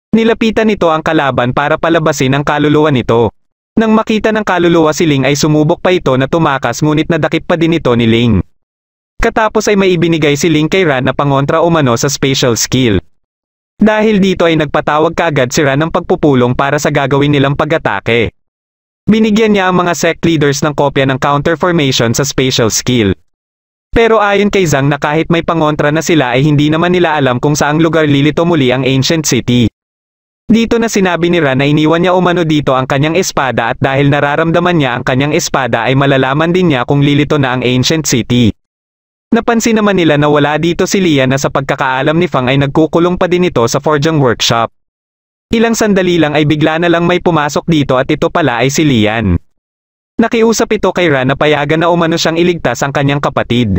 Nilapitan nito ang kalaban para palabasin ang kaluluwa nito. Nang makita ng kaluluwa si Ling ay sumubok pa ito na tumakas ngunit nadakip pa din ito ni Ling. Katapos ay may ibinigay si Ling kay Ran na pangontra umano sa special skill. Dahil dito ay nagpatawag kaagad si Ran ng pagpupulong para sa gagawin nilang pag-atake. Binigyan niya ang mga sect leaders ng kopya ng counter formation sa special skill. Pero ayon kay Zhang na kahit may pangontra na sila ay hindi naman nila alam kung saang lugar lilito muli ang Ancient City. Dito na sinabi ni Ran na iniwan niya umano dito ang kanyang espada at dahil nararamdaman niya ang kanyang espada ay malalaman din niya kung lilito na ang Ancient City. Napansin naman nila na wala dito si Lian na sa pagkakaalam ni Fang ay nagkukulong pa din ito sa forging workshop. Ilang sandali lang ay bigla na lang may pumasok dito at ito pala ay si Lian. Nakiusap ito kay Ran na payagan na umano siyang iligtas ang kanyang kapatid.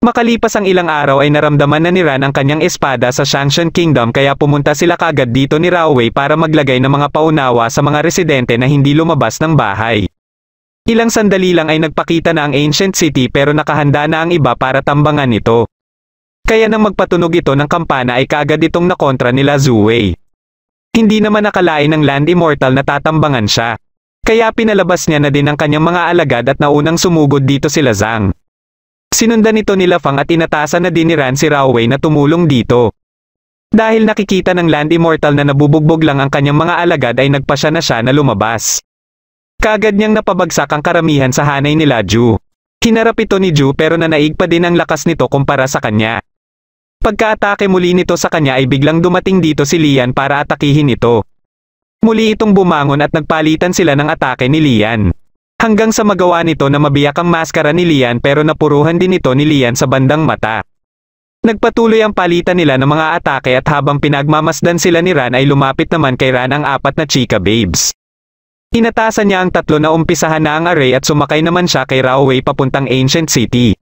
Makalipas ang ilang araw ay naramdaman na ni Ran ang kanyang espada sa Shangshan Kingdom kaya pumunta sila kagad dito ni Raowei para maglagay ng mga paunawa sa mga residente na hindi lumabas ng bahay. Ilang sandali lang ay nagpakita na ang Ancient City pero nakahanda na ang iba para tambangan ito. Kaya nang magpatunog ito ng kampana ay kaagad itong nakontra nila Zhu Wei. Hindi naman nakalain ng Land Immortal na tatambangan siya. Kaya pinalabas niya na din ang kanyang mga alagad at naunang sumugod dito sila Zhang. Sinundan ito nila Fang at inatasan na din ni Ran si Raowei na tumulong dito. Dahil nakikita ng Land Immortal na nabubugbog lang ang kanyang mga alagad ay nagpasya na siya na lumabas. Kaagad niyang napabagsak ang karamihan sa hanay nila Zhu. Hinarap ito ni Zhu pero nanaig pa din ang lakas nito kumpara sa kanya. Pagka-atake muli nito sa kanya ay biglang dumating dito si Lian para atakihin ito. Muli itong bumangon at nagpalitan sila ng atake ni Lian. Hanggang sa magawa nito na mabiyak ang maskara ni Lian pero napuruhan din ito ni Lian sa bandang mata. Nagpatuloy ang palitan nila ng mga atake at habang pinagmamasdan sila ni Ran ay lumapit naman kay Ran ang 4 na chika babes. Inatasan niya ang 3 na umpisahan na ang array at sumakay naman siya kay Raowei papuntang Ancient City.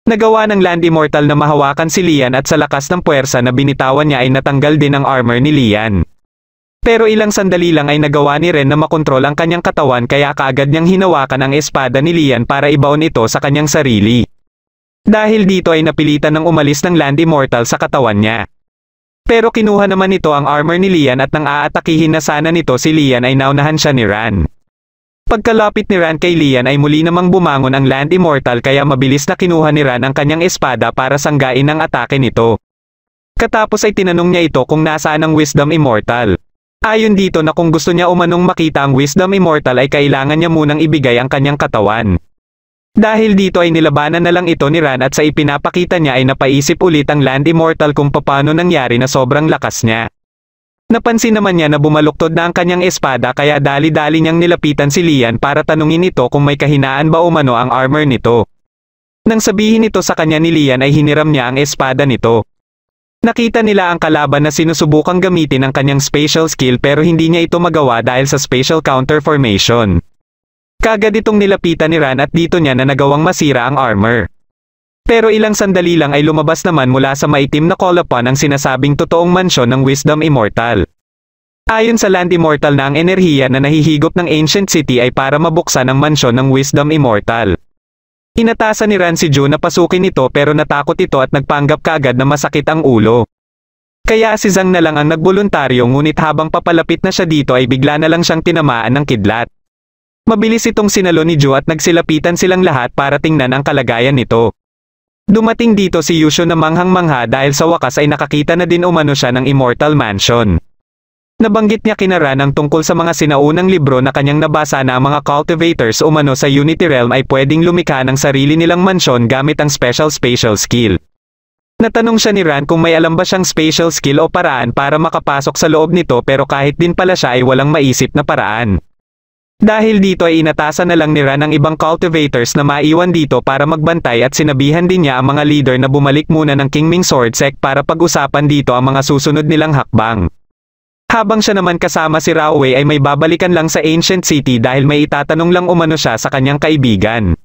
Nagawa ng Land Immortal na mahawakan si Lian at sa lakas ng puwersa na binitawan niya ay natanggal din ang armor ni Lian. Pero ilang sandali lang ay nagawa ni Ren na makontrol ang kanyang katawan kaya kaagad niyang hinawakan ang espada ni Lian para ibaon ito sa kanyang sarili. Dahil dito ay napilitan ng umalis ng Land Immortal sa katawan niya. Pero kinuha naman nito ang armor ni Lian at nang aatakihin na sana nito si Lian ay naunahan siya ni Ran. Pagkalapit ni Ran kay Lian ay muli namang bumangon ang Land Immortal kaya mabilis na kinuha ni Ran ang kanyang espada para sanggain ang atake nito. Katapos ay tinanong niya ito kung nasaan ang Wisdom Immortal. Ayon dito na kung gusto niya umanong makita ang Wisdom Immortal ay kailangan niya munang ibigay ang kanyang katawan. Dahil dito ay nilabanan na lang ito ni Ran at sa ipinapakita niya ay napaisip ulit ang Land Immortal kung paano nangyari na sobrang lakas niya. Napansin naman niya na bumaluktod na ang kanyang espada kaya dali-dali niyang nilapitan si Lian para tanungin ito kung may kahinaan ba umano ang armor nito. Nang sabihin ito sa kanya ni Lian ay hiniram niya ang espada nito. Nakita nila ang kalaban na sinusubukang gamitin ang kanyang spatial skill pero hindi niya ito magawa dahil sa spatial counter formation. Kagad itong nilapitan ni Ran at dito niya na nagawang masira ang armor. Pero ilang sandali lang ay lumabas naman mula sa maitim na kolapan ang sinasabing totoong mansyon ng Wisdom Immortal. Ayon sa Land Immortal na ang enerhiya na nahihigop ng Ancient City ay para mabuksan ang mansyon ng Wisdom Immortal. Inatasan ni Ran si Zhu na pasukin ito pero natakot ito at nagpanggap kaagad na masakit ang ulo. Kaya si Zhang na lang ang nagboluntaryo ngunit habang papalapit na siya dito ay bigla na lang siyang tinamaan ng kidlat. Mabilis itong sinalo ni Zhu at nagsilapitan silang lahat para tingnan ang kalagayan nito. Dumating dito si Yusho na manghang-mangha dahil sa wakas ay nakakita na din umano siya ng Immortal Mansion. Nabanggit niya kina Ran ang tungkol sa mga sinaunang libro na kanyang nabasa na ang mga cultivators umano sa Unity Realm ay pwedeng lumikha ng sarili nilang mansyon gamit ang special spatial skill. Natanong siya ni Ran kung may alam ba siyang spatial skill o paraan para makapasok sa loob nito pero kahit din pala siya ay walang maisip na paraan. Dahil dito ay inatasan na lang ni Ran ang ibang cultivators na maiwan dito para magbantay at sinabihan din niya ang mga leader na bumalik muna ng Kingming Sword Sect para pag-usapan dito ang mga susunod nilang hakbang. Habang siya naman kasama si Raowei ay may babalikan lang sa Ancient City dahil may itatanong lang umano siya sa kanyang kaibigan.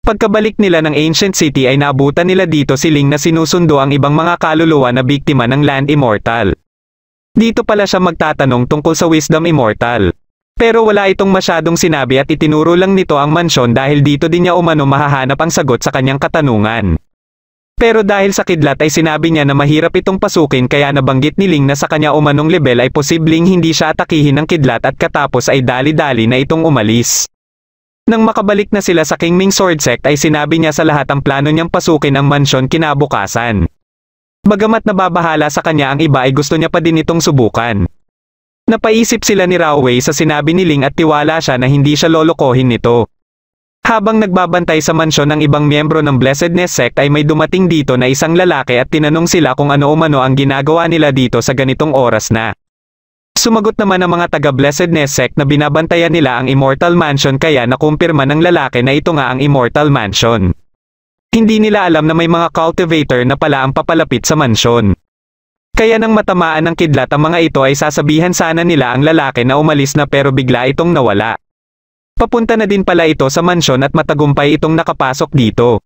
Pagkabalik nila ng Ancient City ay naabutan nila dito si Ling na sinusundo ang ibang mga kaluluwa na biktima ng Land Immortal. Dito pala siya magtatanong tungkol sa Wisdom Immortal. Pero wala itong masyadong sinabi at itinuro lang nito ang mansyon dahil dito din niya umano mahahanap ang sagot sa kanyang katanungan. Pero dahil sa kidlat ay sinabi niya na mahirap itong pasukin kaya nabanggit ni Ling na sa kanya umanong level ay posibleng hindi siya atakihin ng kidlat at katapos ay dali-dali na itong umalis. Nang makabalik na sila sa Kingming Sword Sect ay sinabi niya sa lahat ang plano niyang pasukin ang mansyon kinabukasan. Bagamat nababahala sa kanya ang iba ay gusto niya pa din itong subukan. Napaisip sila ni Raowei sa sinabi ni Ling at tiwala siya na hindi siya lolokohin nito. Habang nagbabantay sa mansyon ng ibang miyembro ng Blessedness Sect ay may dumating dito na isang lalaki at tinanong sila kung ano umano ang ginagawa nila dito sa ganitong oras na. Sumagot naman ang mga taga-Blessedness Sect na binabantayan nila ang Immortal Mansion kaya nakumpirma ng lalaki na ito nga ang Immortal Mansion. Hindi nila alam na may mga cultivator na pala ang papalapit sa mansyon. Kaya nang matamaan ng kidlat ang mga ito ay sasabihan sana nila ang lalaki na umalis na pero bigla itong nawala. Papunta na din pala ito sa mansyon at matagumpay itong nakapasok dito.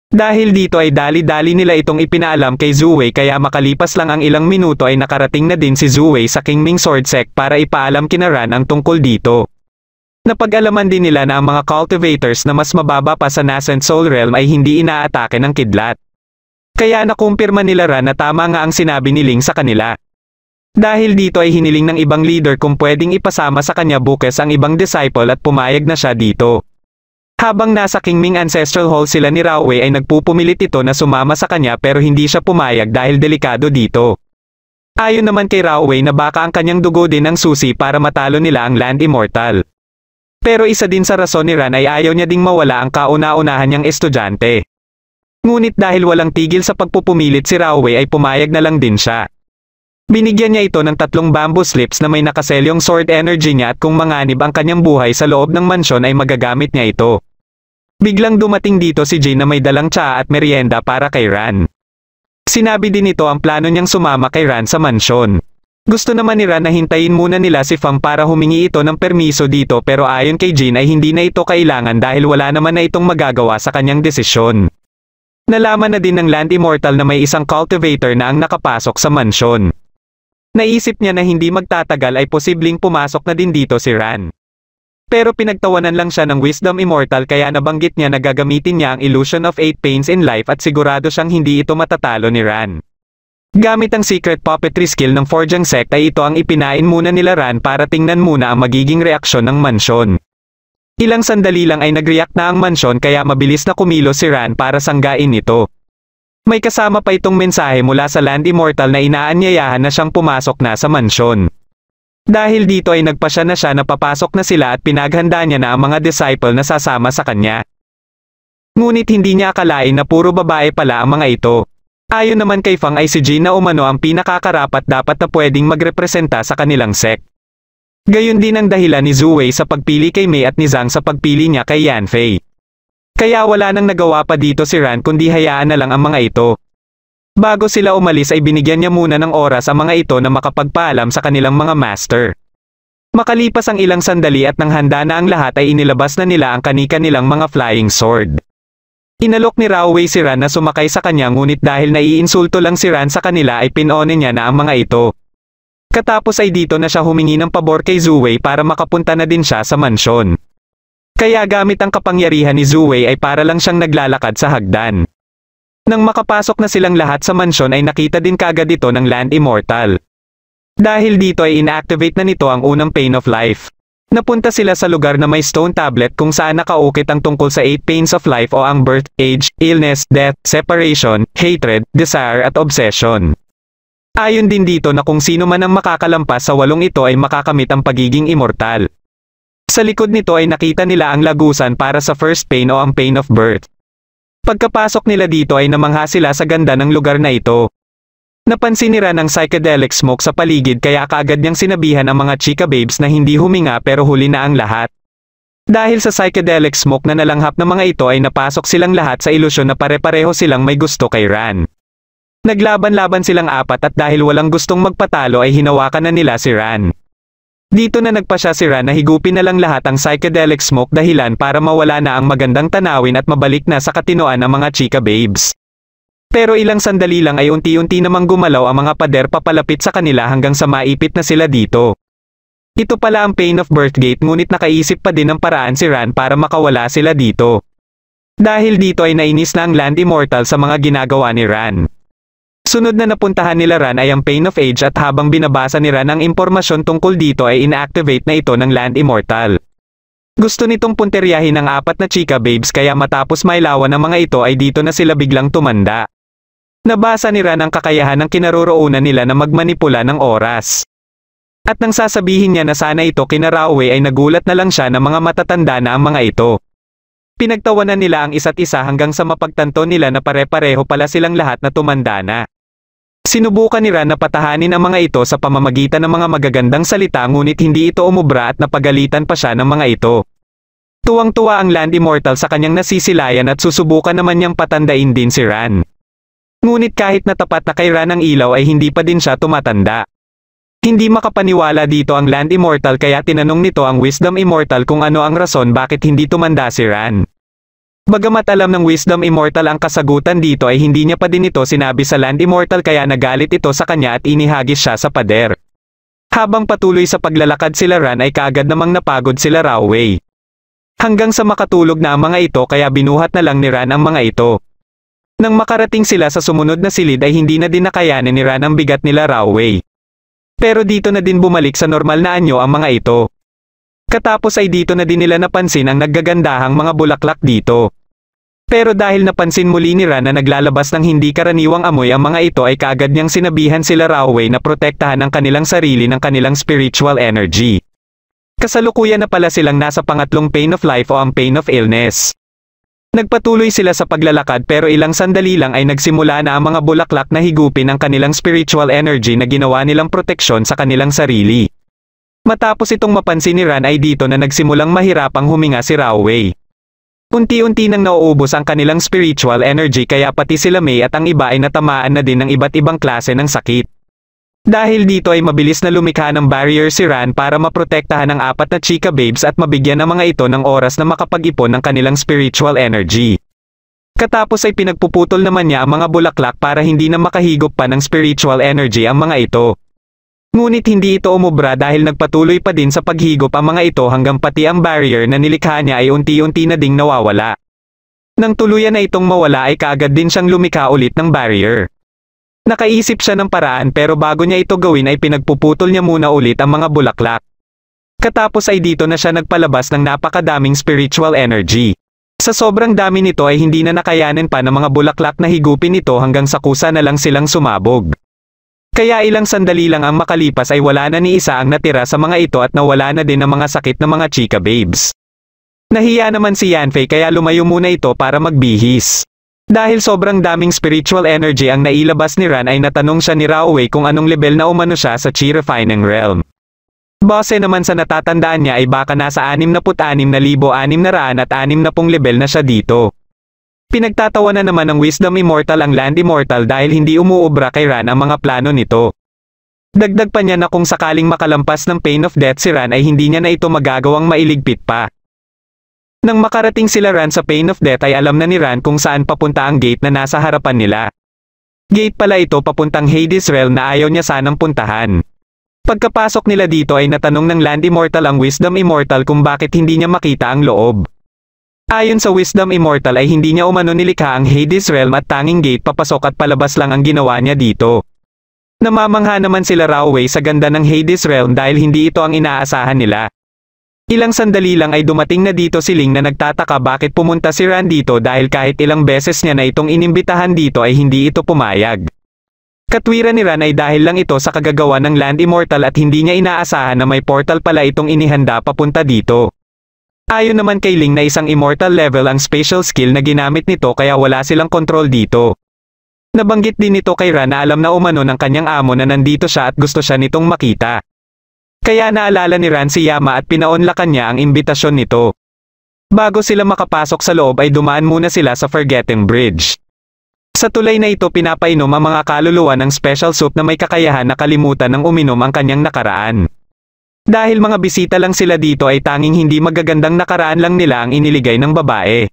Dahil dito ay dali-dali nila itong ipinaalam kay Zhuwei kaya makalipas lang ang ilang minuto ay nakarating na din si Zhuwei sa Qingming Sword Sect para ipaalam kina Ran ang tungkol dito. Napag-alaman din nila na ang mga cultivators na mas mababa pa sa Nascent Soul Realm ay hindi inaatake ng kidlat. Kaya nakumpirma nila Ran na tama nga ang sinabi ni Ling sa kanila. Dahil dito ay hiniling ng ibang leader kung pwedeng ipasama sa kanya bukas ang ibang disciple at pumayag na siya dito. Habang nasa Qingming Ancestral Hall sila ni Rao Wei ay nagpupumilit ito na sumama sa kanya pero hindi siya pumayag dahil delikado dito. Ayon naman kay Rao Wei na baka ang kanyang dugo din ang susi para matalo nila ang Land Immortal. Pero isa din sa rason ni Ran ay ayaw niya ding mawala ang kauna-unahan niyang estudyante. Ngunit dahil walang tigil sa pagpupumilit si Rao Wei ay pumayag na lang din siya. Binigyan niya ito ng 3 bamboo slips na may nakaselyong sword energy niya at kung manganib ang kanyang buhay sa loob ng mansyon ay magagamit niya ito. Biglang dumating dito si Jin na may dalang tsaa at merienda para kay Ran. Sinabi din nito ang plano niyang sumama kay Ran sa mansyon. Gusto naman ni Ran na hintayin muna nila si Fang para humingi ito ng permiso dito pero ayon kay Jin ay hindi na ito kailangan dahil wala naman na itong magagawa sa kanyang desisyon. Nalaman na din ng Land Immortal na may isang cultivator na ang nakapasok sa mansyon. Naisip niya na hindi magtatagal ay posibleng pumasok na din dito si Ran. Pero pinagtawanan lang siya ng Wisdom Immortal kaya nabanggit niya na gagamitin niya ang Illusion of 8 Pains in Life at sigurado siyang hindi ito matatalo ni Ran. Gamit ang secret puppetry skill ng Forjang Sect ay ito ang ipinain muna nila Ran para tingnan muna ang magiging reaksyon ng mansyon. Ilang sandali lang ay nag-react na ang mansyon kaya mabilis na kumilos si Ran para sanggain ito. May kasama pa itong mensahe mula sa Land Immortal na inaanyayahan na siyang pumasok na sa mansyon. Dahil dito ay nagpasya na siya na papasok na sila at pinaghanda niya na ang mga disciple na sasama sa kanya. Ngunit hindi niya akalain na puro babae pala ang mga ito. Ayon naman kay Fang ay si Jin na umano ang pinakakarapat dapat na pwedeng magrepresenta sa kanilang sect. Gayon din ang dahilan ni Zhuwei sa pagpili kay Mei at ni Zhang sa pagpili niya kay Yanfei. Kaya wala nang nagawa pa dito si Ran kundi hayaan na lang ang mga ito. Bago sila umalis ay binigyan niya muna ng oras ang mga ito na makapagpaalam sa kanilang mga master. Makalipas ang ilang sandali at nang handa na ang lahat ay inilabas na nila ang kani-kanilang mga flying sword. Inalok ni Rao Wei si Ran na sumakay sa kanya ngunit dahil naiinsulto lang si Ran sa kanila ay pinone niya na ang mga ito. Katapos ay dito na siya humingi ng pabor kay Zhuwei para makapunta na din siya sa mansyon. Kaya gamit ang kapangyarihan ni Zhuwei ay para lang siyang naglalakad sa hagdan. Nang makapasok na silang lahat sa mansyon ay nakita din kaagad ito ng Land Immortal. Dahil dito ay inactivate na nito ang unang Pain of Life. Napunta sila sa lugar na may stone tablet kung saan nakaukit ang tungkol sa 8 Pains of Life o ang birth, age, illness, death, separation, hatred, desire at obsession. Ayon din dito na kung sino man ang makakalampas sa 8 ito ay makakamit ang pagiging immortal. Sa likod nito ay nakita nila ang lagusan para sa first pain o ang pain of birth. Pagkapasok nila dito ay namangha sila sa ganda ng lugar na ito. Napansin ni Ran ang psychedelic smoke sa paligid kaya kaagad niyang sinabihan ang mga chika babes na hindi huminga pero huli na ang lahat. Dahil sa psychedelic smoke na nalanghap ng mga ito ay napasok silang lahat sa ilusyon na pare-pareho silang may gusto kay Ran. Naglaban-laban silang 4 at dahil walang gustong magpatalo ay hinawakan na nila si Ran. Dito na nagpasya si Ran na higupin na lang lahat ang psychedelic smoke dahilan para mawala na ang magandang tanawin at mabalik na sa katinoan ang mga chika babes. Pero ilang sandali lang ay unti-unti namang gumalaw ang mga pader papalapit sa kanila hanggang sa maipit na sila dito. Ito pala ang Pain of Birth Gate ngunit nakaisip pa din ng paraan si Ran para makawala sila dito. Dahil dito ay nainis na ang Land Immortal sa mga ginagawa ni Ran. Sunod na napuntahan nila Ran ay ang Pain of Age at habang binabasa ni Ran ang impormasyon tungkol dito ay inactivate na ito ng Land Immortal. Gusto nitong punteryahin ang 4 na chika babes kaya matapos mailawan ng mga ito ay dito na sila biglang tumanda. Nabasa ni Ran ang kakayahan ng kinaroroonan nila na magmanipula ng oras. At nang sasabihin niya na sana ito kina Rao Wei ay nagulat na lang siya na mga matatanda na ang mga ito. Pinagtawanan nila ang isa't isa hanggang sa mapagtanto nila na pare-pareho pala silang lahat na tumanda na. Sinubukan ni Ran na patahanin ang mga ito sa pamamagitan ng mga magagandang salita ngunit hindi ito umubra at napagalitan pa siya ng mga ito. Tuwang-tuwa ang Land Immortal sa kanyang nasisilayan at susubukan naman niyang patandain din si Ran. Ngunit kahit na tapat na kay Ran ang ilaw ay hindi pa din siya tumatanda. Hindi makapaniwala dito ang Land Immortal kaya tinanong nito ang Wisdom Immortal kung ano ang rason bakit hindi tumanda si Ran. Bagamat alam ng Wisdom Immortal ang kasagutan dito ay hindi niya pa din ito sinabi sa Land Immortal kaya nagalit ito sa kanya at inihagis siya sa pader. Habang patuloy sa paglalakad sila Ran ay kaagad namang napagod sila Rauwei. Hanggang sa makatulog na ang mga ito kaya binuhat na lang ni Ran ang mga ito. Nang makarating sila sa sumunod na silid ay hindi na din nakayanin ni Ran ang bigat nila Rauwei. Pero dito na din bumalik sa normal na anyo ang mga ito. Katapos ay dito na din nila napansin ang naggagandahang mga bulaklak dito. Pero dahil napansin muli ni Ran na naglalabas ng hindi karaniwang amoy ang mga ito ay kaagad niyang sinabihan sila Rauwei na protektahan ang kanilang sarili ng kanilang spiritual energy. Kasalukuyan na pala silang nasa pangatlong pain of life o ang pain of illness. Nagpatuloy sila sa paglalakad pero ilang sandali lang ay nagsimula na ang mga bulaklak na higupin ang kanilang spiritual energy na ginawa nilang proteksyon sa kanilang sarili. Matapos itong mapansin ni Ran ay dito na nagsimulang mahirapang huminga si Rauwei. Unti-unti nang nauubos ang kanilang spiritual energy kaya pati sila Mei at ang iba ay natamaan na din ng iba't ibang klase ng sakit. Dahil dito ay mabilis na lumikha ng barrier si Ran para maprotektahan ang apat na chika babes at mabigyan ang mga ito ng oras na makapag-ipon ng kanilang spiritual energy. Katapos ay pinagpuputol naman niya ang mga bulaklak para hindi na makahigop pa ng spiritual energy ang mga ito. Ngunit hindi ito umubra dahil nagpatuloy pa din sa paghigop ang mga ito hanggang pati ang barrier na nilikha niya ay unti-unti na ding nawawala. Nang tuluyan na itong mawala ay kaagad din siyang lumikha ulit ng barrier. Nakaisip siya ng paraan pero bago niya ito gawin ay pinagpuputol niya muna ulit ang mga bulaklak. Katapos ay dito na siya nagpalabas ng napakadaming spiritual energy. Sa sobrang dami nito ay hindi na nakayanin pa ng mga bulaklak na higupin ito hanggang sa kusa na lang silang sumabog. Kaya ilang sandali lang ang makalipas ay wala na ni isa ang natira sa mga ito at nawala na din ang mga sakit ng mga chika babes. Nahiya naman si Yanfei kaya lumayo muna ito para magbihis. Dahil sobrang daming spiritual energy ang nailabas ni Ran ay natanong siya ni Rauwei kung anong level na umano siya sa Chi Refining Realm. Base naman sa natatandaan niya ay baka nasa 66,660 level na siya dito. Pinagtatawa na naman ng Wisdom Immortal ang Land Immortal dahil hindi umuubra kay Ran ang mga plano nito. Dagdag pa niya na kung sakaling makalampas ng Pain of Death si Ran ay hindi niya na ito magagawang mailigpit pa. Nang makarating sila Ran sa Pain of Death ay alam na ni Ran kung saan papunta ang gate na nasa harapan nila. Gate pala ito papuntang Hades Realm na ayaw niya sanang puntahan. Pagkapasok nila dito ay natanong ng Land Immortal ang Wisdom Immortal kung bakit hindi niya makita ang loob. Ayon sa Wisdom Immortal ay hindi niya umano nilikha ang Hades Realm at tanging gate papasok at palabas lang ang ginawa niya dito. Namamangha naman sila Rauwei sa ganda ng Hades Realm dahil hindi ito ang inaasahan nila. Ilang sandali lang ay dumating na dito si Ling na nagtataka bakit pumunta si Ran dito dahil kahit ilang beses niya na itong inimbitahan dito ay hindi ito pumayag. Katwiran ni Ran ay dahil lang ito sa kagagawa ng Land Immortal at hindi niya inaasahan na may portal pala itong inihanda papunta dito. Ayon naman kay Ling na isang immortal level ang special skill na ginamit nito kaya wala silang kontrol dito. Nabanggit din nito kay Ran na alam na umano ng kanyang amo na nandito siya at gusto siya nitong makita. Kaya naalala ni Ran si Yama at pinaunlakan niya ang imbitasyon nito. Bago sila makapasok sa loob ay dumaan muna sila sa Forgetting Bridge. Sa tulay na ito pinapainom ang mga kaluluwa ng special soup na may kakayahan na kalimutan ng uminom ang kanyang nakaraan. Dahil mga bisita lang sila dito ay tanging hindi magagandang nakaraan lang nila ang iniligay ng babae.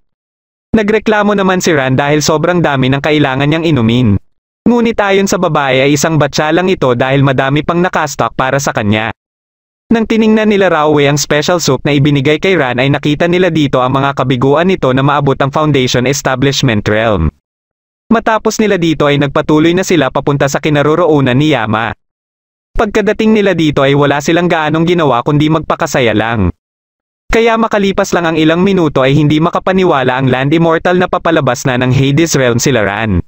Nagreklamo naman si Ran dahil sobrang dami ng kailangan niyang inumin. Ngunit ayon sa babae ay isang batsa lang ito dahil madami pang nakastock para sa kanya. Nang tiningnan nila Rauwei ang special soup na ibinigay kay Ran ay nakita nila dito ang mga kabiguan nito na maabot ang Foundation Establishment Realm. Matapos nila dito ay nagpatuloy na sila papunta sa kinaroroonan ni Yama. Pagkadating nila dito ay wala silang gaanong ginawa kundi magpakasaya lang. Kaya makalipas lang ang ilang minuto ay hindi makapaniwala ang Land Immortal na papalabas na ng Hades Realm sila Ran.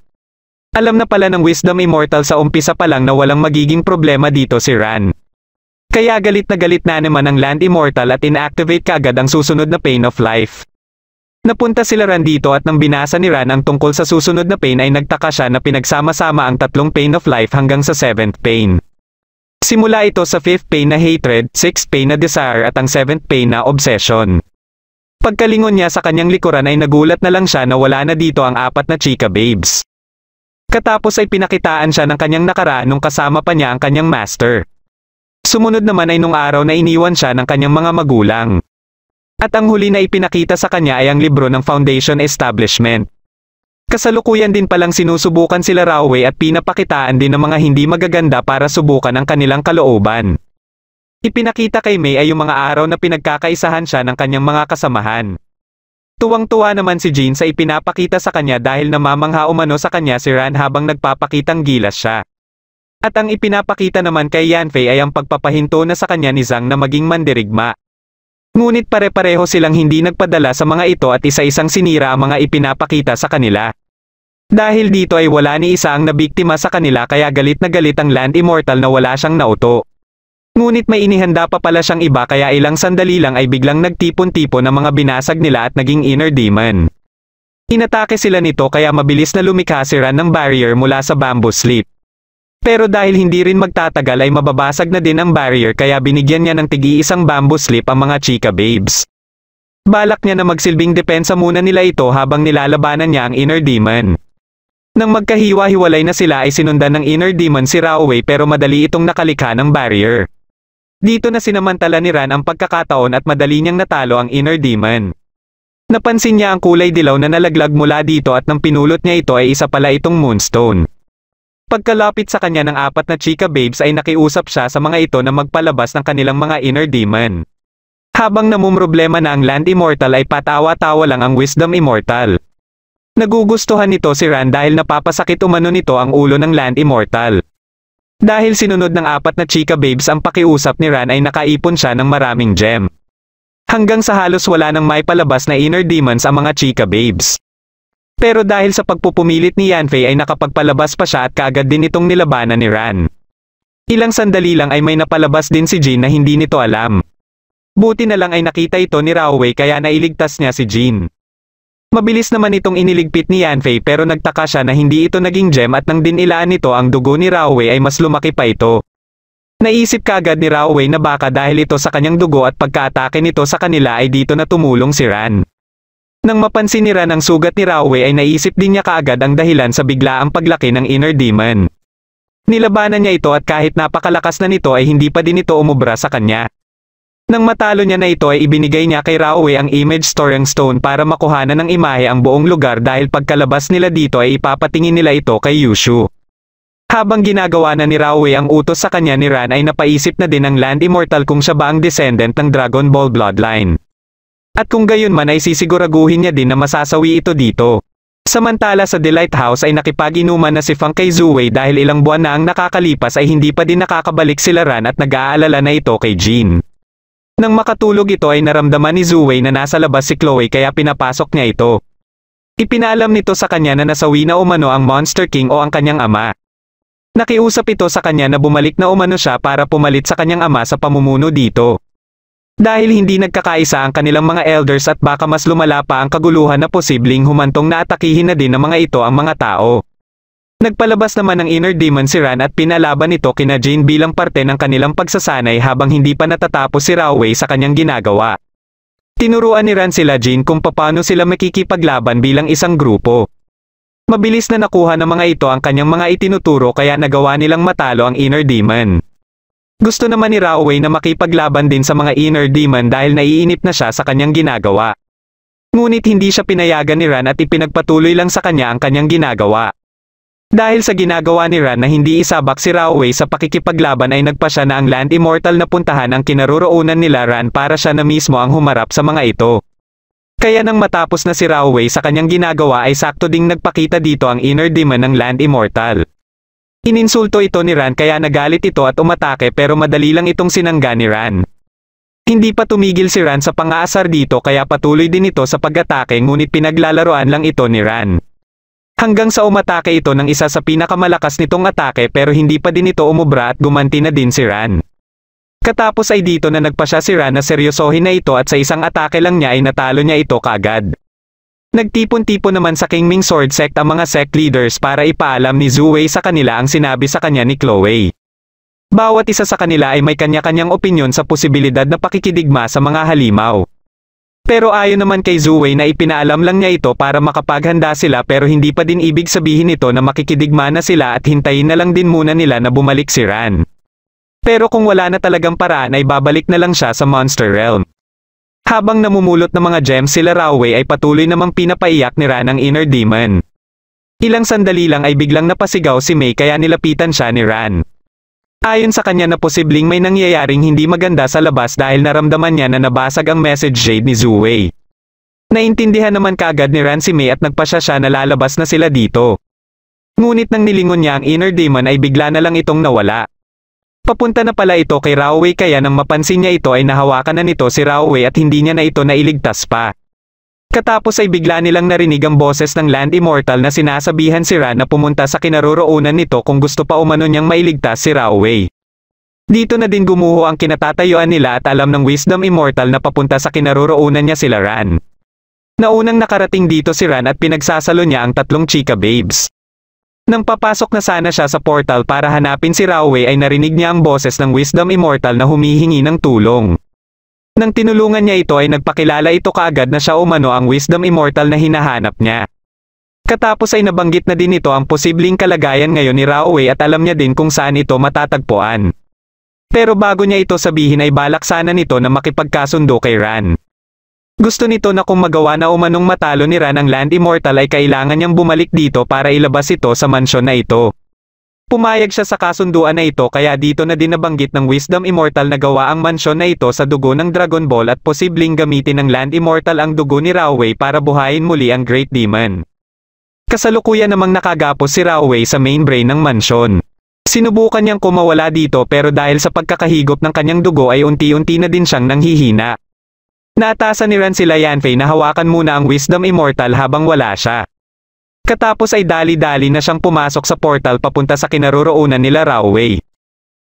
Alam na pala ng Wisdom Immortal sa umpisa pa lang na walang magiging problema dito si Ran. Kaya galit na naman ang Land Immortal at inactivate kaagad ang susunod na Pain of Life. Napunta sila Ran dito at nang binasa ni Ran ang tungkol sa susunod na pain ay nagtaka siya na pinagsama-sama ang tatlong Pain of Life hanggang sa 7th Pain. Simula ito sa 5th pain na hatred, 6th pain na desire at ang 7th pain na obsession. Pagkalingon niya sa kanyang likuran ay nagulat na lang siya na wala na dito ang apat na chika babes. Katapos ay pinakitaan siya ng kanyang nakaraan nung kasama pa niya ang kanyang master. Sumunod naman ay nung araw na iniwan siya ng kanyang mga magulang. At ang huli na ipinakita sa kanya ay ang libro ng Foundation Establishment. Kasalukuyan din palang sinusubukan sila Raoway at pinapakitaan din ng mga hindi magaganda para subukan ang kanilang kalooban. Ipinakita kay May ay yung mga araw na pinagkakaisahan siya ng kanyang mga kasamahan. Tuwang-tuwa naman si Jean sa ipinapakita sa kanya dahil namamangha umano sa kanya si Ran habang nagpapakitang gilas siya. At ang ipinapakita naman kay Yanfei ay ang pagpapahinto na sa kanya ni Zhang na maging mandirigma. Ngunit pare-pareho silang hindi nagpadala sa mga ito at isa-isang sinira ang mga ipinapakita sa kanila. Dahil dito ay wala ni isa ang nabiktima sa kanila kaya galit na galit ang Land Immortal na wala siyang nauto. Ngunit may inihanda pa pala siyang iba kaya ilang sandali lang ay biglang nagtipon-tipon ng mga binasag nila at naging inner demon. Inatake sila nito kaya mabilis na lumikha si Ran ng barrier mula sa bamboo sleep. Pero dahil hindi rin magtatagal ay mababasag na din ang barrier kaya binigyan niya ng tig-iisang bamboo sleep ang mga chika babes. Balak niya na magsilbing depensa muna nila ito habang nilalabanan niya ang inner demon. Nang magkahiwa-hiwalay na sila ay sinundan ng inner demon si Raoway pero madali itong nakalikha ng barrier. Dito na sinamantala ni Ran ang pagkakataon at madali niyang natalo ang inner demon. Napansin niya ang kulay dilaw na nalaglag mula dito at nang pinulot niya ito ay isa pala itong moonstone. Pagkalapit sa kanya ng apat na chika babes ay nakiusap siya sa mga ito na magpalabas ng kanilang mga inner demon. Habang namumroblema na ang Land Immortal ay patawa-tawa lang ang Wisdom Immortal. Nagugustuhan nito si Ran dahil napapasakit umano nito ang ulo ng Land Immortal. Dahil sinunod ng apat na chika babes ang pakiusap ni Ran ay nakaipon siya ng maraming gem. Hanggang sa halos wala nang may palabas na inner demons ang mga chika babes. Pero dahil sa pagpupumilit ni Yanfei ay nakapagpalabas pa siya at kaagad din itong nilabanan ni Ran. Ilang sandali lang ay may napalabas din si Jean na hindi nito alam. Buti na lang ay nakita ito ni Raoway kaya nailigtas niya si Jean. Mabilis naman itong iniligpit ni Yanfei pero nagtaka siya na hindi ito naging gem at nang dinilaan nito ang dugo ni Raoway ay mas lumaki pa ito. Naisip kaagad ni Raoway na baka dahil ito sa kanyang dugo at pagkaatake nito sa kanila ay dito na tumulong si Ran. Nang mapansin ni Ran ang sugat ni Raoway ay naisip din niya kaagad ang dahilan sa biglaang paglaki ng inner demon. Nilabanan niya ito at kahit napakalakas na nito ay hindi pa din ito umubra sa kanya. Nang matalo niya na ito ay ibinigay niya kay Raoway ang image storing stone para makuhanan ng imahe ang buong lugar dahil pagkalabas nila dito ay ipapatingin nila ito kay Yushu. Habang ginagawa na ni Raoway ang utos sa kanya ni Ran ay napaisip na din ang Land Immortal kung siya ba ang descendant ng Dragon Ball bloodline. At kung gayon man ay sisiguraguhin niya din na masasawi ito dito. Samantala sa The Lighthouse ay nakipag-inuman na si Fang kay Zuwei dahil ilang buwan na ang nakakalipas ay hindi pa din nakakabalik sila Ran at nag-aalala na ito kay Jean. Nang makatulog ito ay naramdaman ni Zuwei na nasa labas si Chloe kaya pinapasok niya ito. Ipinaalam nito sa kanya na nasawi na umano ang Monster King o ang kanyang ama. Nakiusap ito sa kanya na bumalik na umano siya para pumalit sa kanyang ama sa pamumuno dito. Dahil hindi nagkakaisa ang kanilang mga elders at baka mas lumala pa ang kaguluhan na posibleng humantong na atakihin na din ng mga ito ang mga tao. Nagpalabas naman ng inner demon si Ran at pinalaban ito kina Jean bilang parte ng kanilang pagsasanay habang hindi pa natatapos si Raoway sa kanyang ginagawa. Tinuruan ni Ran sila Jean kung paano sila makikipaglaban bilang isang grupo. Mabilis na nakuha ng mga ito ang kanyang mga itinuturo kaya nagawa nilang matalo ang inner demon. Gusto naman ni Raoway na makipaglaban din sa mga inner demon dahil naiinip na siya sa kanyang ginagawa. Ngunit hindi siya pinayagan ni Ran at ipinagpatuloy lang sa kanya ang kanyang ginagawa. Dahil sa ginagawa ni Ran na hindi isabak si Raoway sa pakikipaglaban ay nagpa siya na ang Land Immortal na puntahan ang kinaroroonan nila Ran para siya na mismo ang humarap sa mga ito. Kaya nang matapos na si Raoway sa kanyang ginagawa ay sakto ding nagpakita dito ang inner demon ng Land Immortal. Ininsulto ito ni Ran kaya nagalit ito at umatake pero madali lang itong sinangga ni Ran. Hindi pa tumigil si Ran sa pang-aasar dito kaya patuloy din ito sa pag-atake ngunit pinaglalaroan lang ito ni Ran. Hanggang sa umatake ito ng isa sa pinakamalakas nitong atake pero hindi pa din ito umubra at gumanti na din si Ran. Katapos ay dito na nagpa siya si Ran na seryosohin na ito at sa isang atake lang niya ay natalo niya ito kaagad. Nagtipon-tipon naman sa Kingming Sword Sect ang mga sect leaders para ipaalam ni Zuwei sa kanila ang sinabi sa kanya ni Chloe. Bawat isa sa kanila ay may kanya-kanyang opinyon sa posibilidad na pakikidigma sa mga halimaw. Pero ayon naman kay Zuwei na ipinaalam lang niya ito para makapaghanda sila pero hindi pa din ibig sabihin ito na makikidigma na sila at hintayin na lang din muna nila na bumalik si Ran. Pero kung wala na talagang paraan ay babalik na lang siya sa Monster Realm. Habang namumulot ng mga gems sila Rawei ay patuloy namang pinapaiyak ni Ran ang inner demon. Ilang sandali lang ay biglang napasigaw si Mei kaya nilapitan siya ni Ran. Ayon sa kanya na posibleng may nangyayaring hindi maganda sa labas dahil naramdaman niya na nabasag ang message jade ni Zhu Wei. Naintindihan naman kaagad ni Ran si Mei at nagpasya siya na lalabas na sila dito. Ngunit nang nilingon niya ang inner demon ay bigla na lang itong nawala. Papunta na pala ito kay Rawei kaya nang mapansin niya ito ay nahawakan na nito si Rawei at hindi niya na ito nailigtas pa. Katapos ay bigla nilang narinig ang boses ng Land Immortal na sinasabihan si Ran na pumunta sa kinaroroonan nito kung gusto pa umano niyang mailigtas si Rawei. Dito na din gumuho ang kinatatayuan nila at alam ng Wisdom Immortal na papunta sa kinaroroonan niya sila Ran. Naunang nakarating dito si Ran at pinagsasalo niya ang tatlong chika babes. Nang papasok na sana siya sa portal para hanapin si Rawei ay narinig niya ang boses ng Wisdom Immortal na humihingi ng tulong. Nang tinulungan niya ito ay nagpakilala ito kaagad na siya umano ang Wisdom Immortal na hinahanap niya. Katapos ay nabanggit na din ito ang posibleng kalagayan ngayon ni Rawei at alam niya din kung saan ito matatagpuan. Pero bago niya ito sabihin ay balak sana nito na makipagkasundo kay Ran. Gusto nito na kung magawa na umanong matalo ni Ran ang Land Immortal ay kailangan niyang bumalik dito para ilabas ito sa mansyon na ito. Pumayag siya sa kasunduan na ito kaya dito na din nabanggit ng Wisdom Immortal na gawa ang mansyon na ito sa dugo ng Dragon Ball at posibleng gamitin ng Land Immortal ang dugo ni Rawei para buhayin muli ang Great Demon. Kasalukuyan namang nakagapos si Rawei sa main brain ng mansyon. Sinubukan niyang kumawala dito pero dahil sa pagkakahigop ng kanyang dugo ay unti-unti na din siyang nanghihina. Naatasan ni Ran sila Yanfei na hawakan muna ang Wisdom Immortal habang wala siya. Katapos ay dali-dali na siyang pumasok sa portal papunta sa kinaroroonan nila Rawei.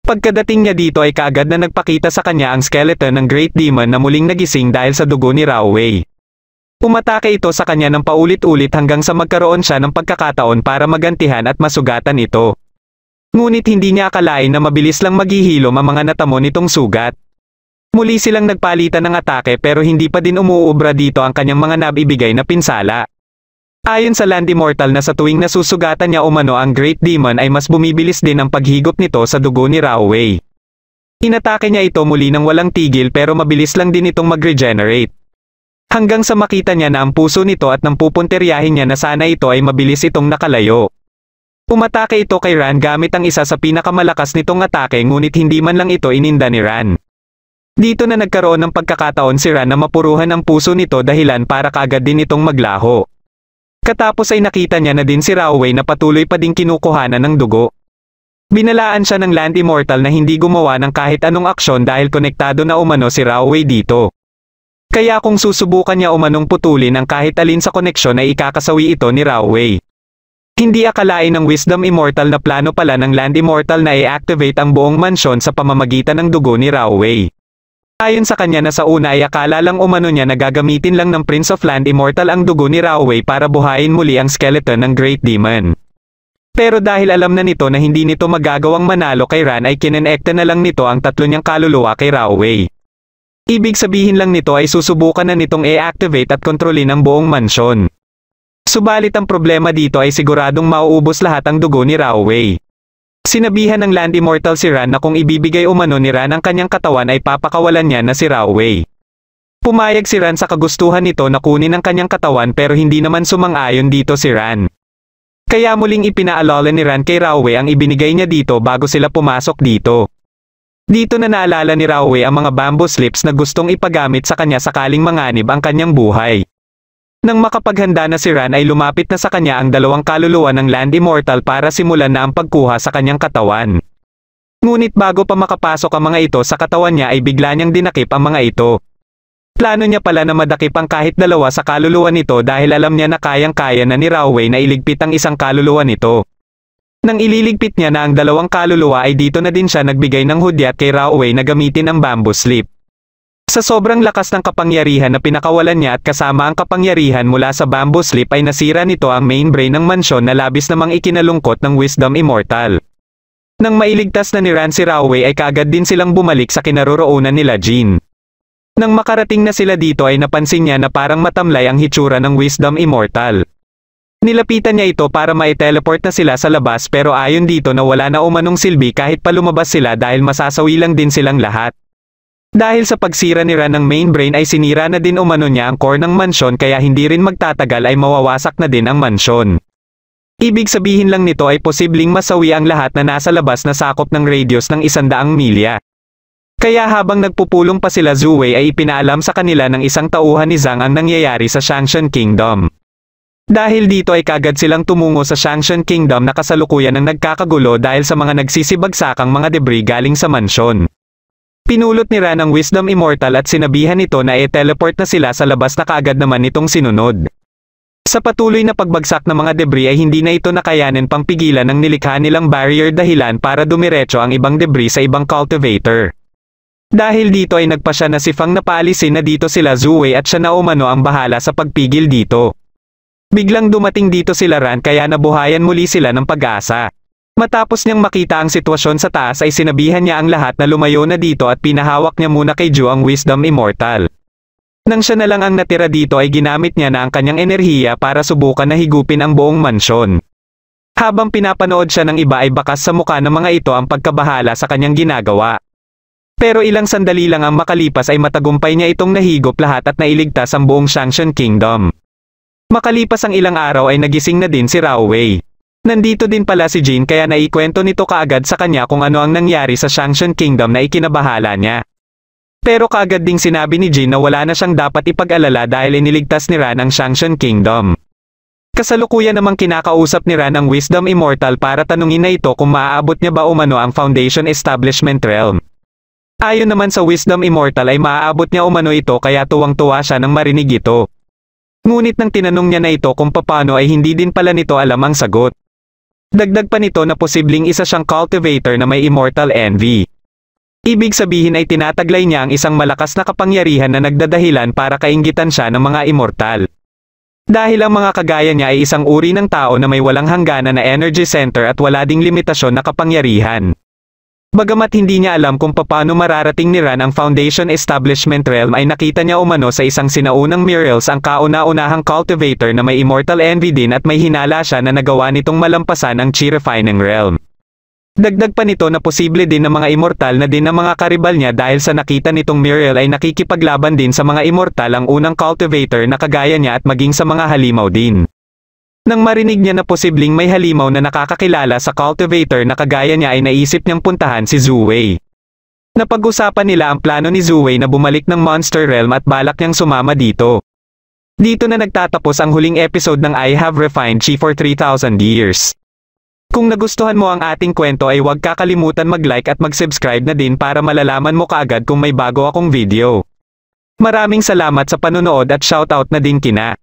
Pagkadating niya dito ay kaagad na nagpakita sa kanya ang skeleton ng Great Demon na muling nagising dahil sa dugo ni Rawei. Umatake ito sa kanya ng paulit-ulit hanggang sa magkaroon siya ng pagkakataon para magantihan at masugatan ito. Ngunit hindi niya akalain na mabilis lang maghihilom ang mga natamo nitong sugat. Muli silang nagpalitan ng atake pero hindi pa din umuubra dito ang kanyang mga nabibigay na pinsala. Ayon sa Land Immortal na sa tuwing nasusugatan niya umano ang Great Demon ay mas bumibilis din ang paghigop nito sa dugo ni Rawei. Inatake niya ito muli ng walang tigil pero mabilis lang din itong mag-regenerate. Hanggang sa makita niya na ang puso nito at nang pupunteryahin niya na sana ito ay mabilis itong nakalayo. Umatake ito kay Ran gamit ang isa sa pinakamalakas nitong atake ngunit hindi man lang ito ininda ni Ran. Dito na nagkaroon ng pagkakataon si Ran na mapuruhan ang puso nito dahilan para kaagad din itong maglaho. Katapos ay nakita niya na din si Rawei na patuloy pa ding kinukuhanan ng dugo. Binalaan siya ng Land Immortal na hindi gumawa ng kahit anong aksyon dahil konektado na umano si Rawei dito. Kaya kung susubukan niya umanong putulin ang kahit alin sa koneksyon ay ikakasawi ito ni Rawei. Hindi akalain ng Wisdom Immortal na plano pala ng Land Immortal na i-activate ang buong mansyon sa pamamagitan ng dugo ni Rawei. Ayon sa kanya na sa una ay akala lang umano niya na gagamitin lang ng Prince of Land Immortal ang dugo ni Rawei para buhayin muli ang skeleton ng Great Demon. Pero dahil alam na nito na hindi nito magagawang manalo kay Ran ay kinonekta na lang nito ang tatlo niyang kaluluwa kay Rawei. Ibig sabihin lang nito ay susubukan na nitong i-activate at kontrolin ang buong mansyon. Subalit ang problema dito ay siguradong mauubos lahat ang dugo ni Rawei. Sinabihan ng Land Immortal si Ran na kung ibibigay umano ni Ran ang kanyang katawan ay papakawalan niya na si Rawei. Pumayag si Ran sa kagustuhan nito na kunin ang kanyang katawan pero hindi naman sumang-ayon dito si Ran. Kaya muling ipinaalala ni Ran kay Rawei ang ibinigay niya dito bago sila pumasok dito. Dito na naalala ni Rawei ang mga bamboo slips na gustong ipagamit sa kanya sakaling manganib ang kanyang buhay. Nang makapaghanda na si Ran ay lumapit na sa kanya ang dalawang kaluluwa ng Land Immortal para simulan na ang pagkuha sa kanyang katawan. Ngunit bago pa makapasok ang mga ito sa katawan niya ay bigla niyang dinakip ang mga ito. Plano niya pala na madakip ang kahit dalawa sa kaluluwa nito dahil alam niya na kayang-kaya na ni Rawei na iligpit ang isang kaluluwa nito. Nang ililigpit niya na ang dalawang kaluluwa ay dito na din siya nagbigay ng hudyat kay Rawei na gamitin ang bamboo slip. Sa sobrang lakas ng kapangyarihan na pinakawalan niya at kasama ang kapangyarihan mula sa bamboo slip ay nasira nito ang main brain ng mansyon na labis namang ikinalungkot ng Wisdom Immortal. Nang mailigtas na ni Ran si Rawei ay kaagad din silang bumalik sa kinaroroonan nila Jin. Nang makarating na sila dito ay napansin niya na parang matamlay ang hitsura ng Wisdom Immortal. Nilapitan niya ito para mai-teleport na sila sa labas pero ayon dito na wala na umanong silbi kahit pa lumabas sila dahil masasawi lang din silang lahat. Dahil sa pagsira ni Ran ng main brain ay sinira na din umano niya ang core ng mansyon kaya hindi rin magtatagal ay mawawasak na din ang mansyon. Ibig sabihin lang nito ay posibleng masawi ang lahat na nasa labas na sakop ng radius ng 100 milya. Kaya habang nagpupulong pa sila Zhu Wei ay ipinaalam sa kanila ng isang tauhan ni Zhang ang nangyayari sa Shangshan Kingdom. Dahil dito ay kagad silang tumungo sa Shangshan Kingdom na kasalukuyan ang nagkakagulo dahil sa mga nagsisibagsakang mga debris galing sa mansyon. Pinulot ni Ran ang Wisdom Immortal at sinabihan nito na teleport na sila sa labas na kaagad naman nitong sinunod. Sa patuloy na pagbagsak ng mga debris ay hindi na ito nakayanin pang pigilan ng nilikha nilang barrier dahilan para dumiretso ang ibang debris sa ibang cultivator. Dahil dito ay nagpasya na si Fang na paalisin na dito sila Zhu Wei at siya na umano ang bahala sa pagpigil dito. Biglang dumating dito sila Ran kaya nabuhayan muli sila ng pag-asa. Matapos niyang makita ang sitwasyon sa taas ay sinabihan niya ang lahat na lumayo na dito at pinahawak niya muna kay Zhu ang Wisdom Immortal. Nang siya na lang ang natira dito ay ginamit niya na ang kanyang enerhiya para subukan na higupin ang buong mansyon. Habang pinapanood siya ng iba ay bakas sa mukha ng mga ito ang pagkabahala sa kanyang ginagawa. Pero ilang sandali lang ang makalipas ay matagumpay niya itong nahigop lahat at nailigtas ang buong Shangshan Kingdom. Makalipas ang ilang araw ay nagising na din si Rao Wei. Nandito din pala si Jin kaya naikwento nito kaagad sa kanya kung ano ang nangyari sa Shangshan Kingdom na ikinabahala niya. Pero kaagad ding sinabi ni Jin na wala na siyang dapat ipag-alala dahil iniligtas ni Ran ang Shangshan Kingdom. Kasalukuyan namang kinakausap ni Ran ang Wisdom Immortal para tanungin na ito kung maaabot niya ba umano ang Foundation Establishment Realm. Ayon naman sa Wisdom Immortal ay maaabot niya umano ito kaya tuwang-tuwa siya nang marinig ito. Ngunit nang tinanong niya na ito kung paano ay hindi din pala nito alam ang sagot. Dagdag pa nito na posibleng isa siyang cultivator na may immortal envy. Ibig sabihin ay tinataglay niya ang isang malakas na kapangyarihan na nagdadahilan para kainggitan siya ng mga immortal. Dahil ang mga kagaya niya ay isang uri ng tao na may walang hangganan na energy center at wala ding limitasyon na kapangyarihan. Bagamat hindi niya alam kung paano mararating ni Ran ang Foundation Establishment Realm ay nakita niya umano sa isang sinaunang Muriels ang kauna-unahang cultivator na may immortal envy din at may hinala siya na nagawa nitong malampasan ang Chi Refining Realm. Dagdag pa nito na posible din na mga immortal na din ang mga karibal niya dahil sa nakita nitong Muriel ay nakikipaglaban din sa mga immortal ang unang cultivator na kagaya niya at maging sa mga halimaw din. Nang marinig niya na posibleng may halimaw na nakakakilala sa cultivator na kagaya niya ay naisip niyang puntahan si Zhu Wei. Napag-usapan nila ang plano ni Zhu Wei na bumalik ng Monster Realm at balak niyang sumama dito. Dito na nagtatapos ang huling episode ng I Have Refined Chi for 3,000 Years. Kung nagustuhan mo ang ating kwento ay huwag kakalimutan mag-like at mag-subscribe na din para malalaman mo kaagad kung may bago akong video. Maraming salamat sa panonood at shoutout na din kina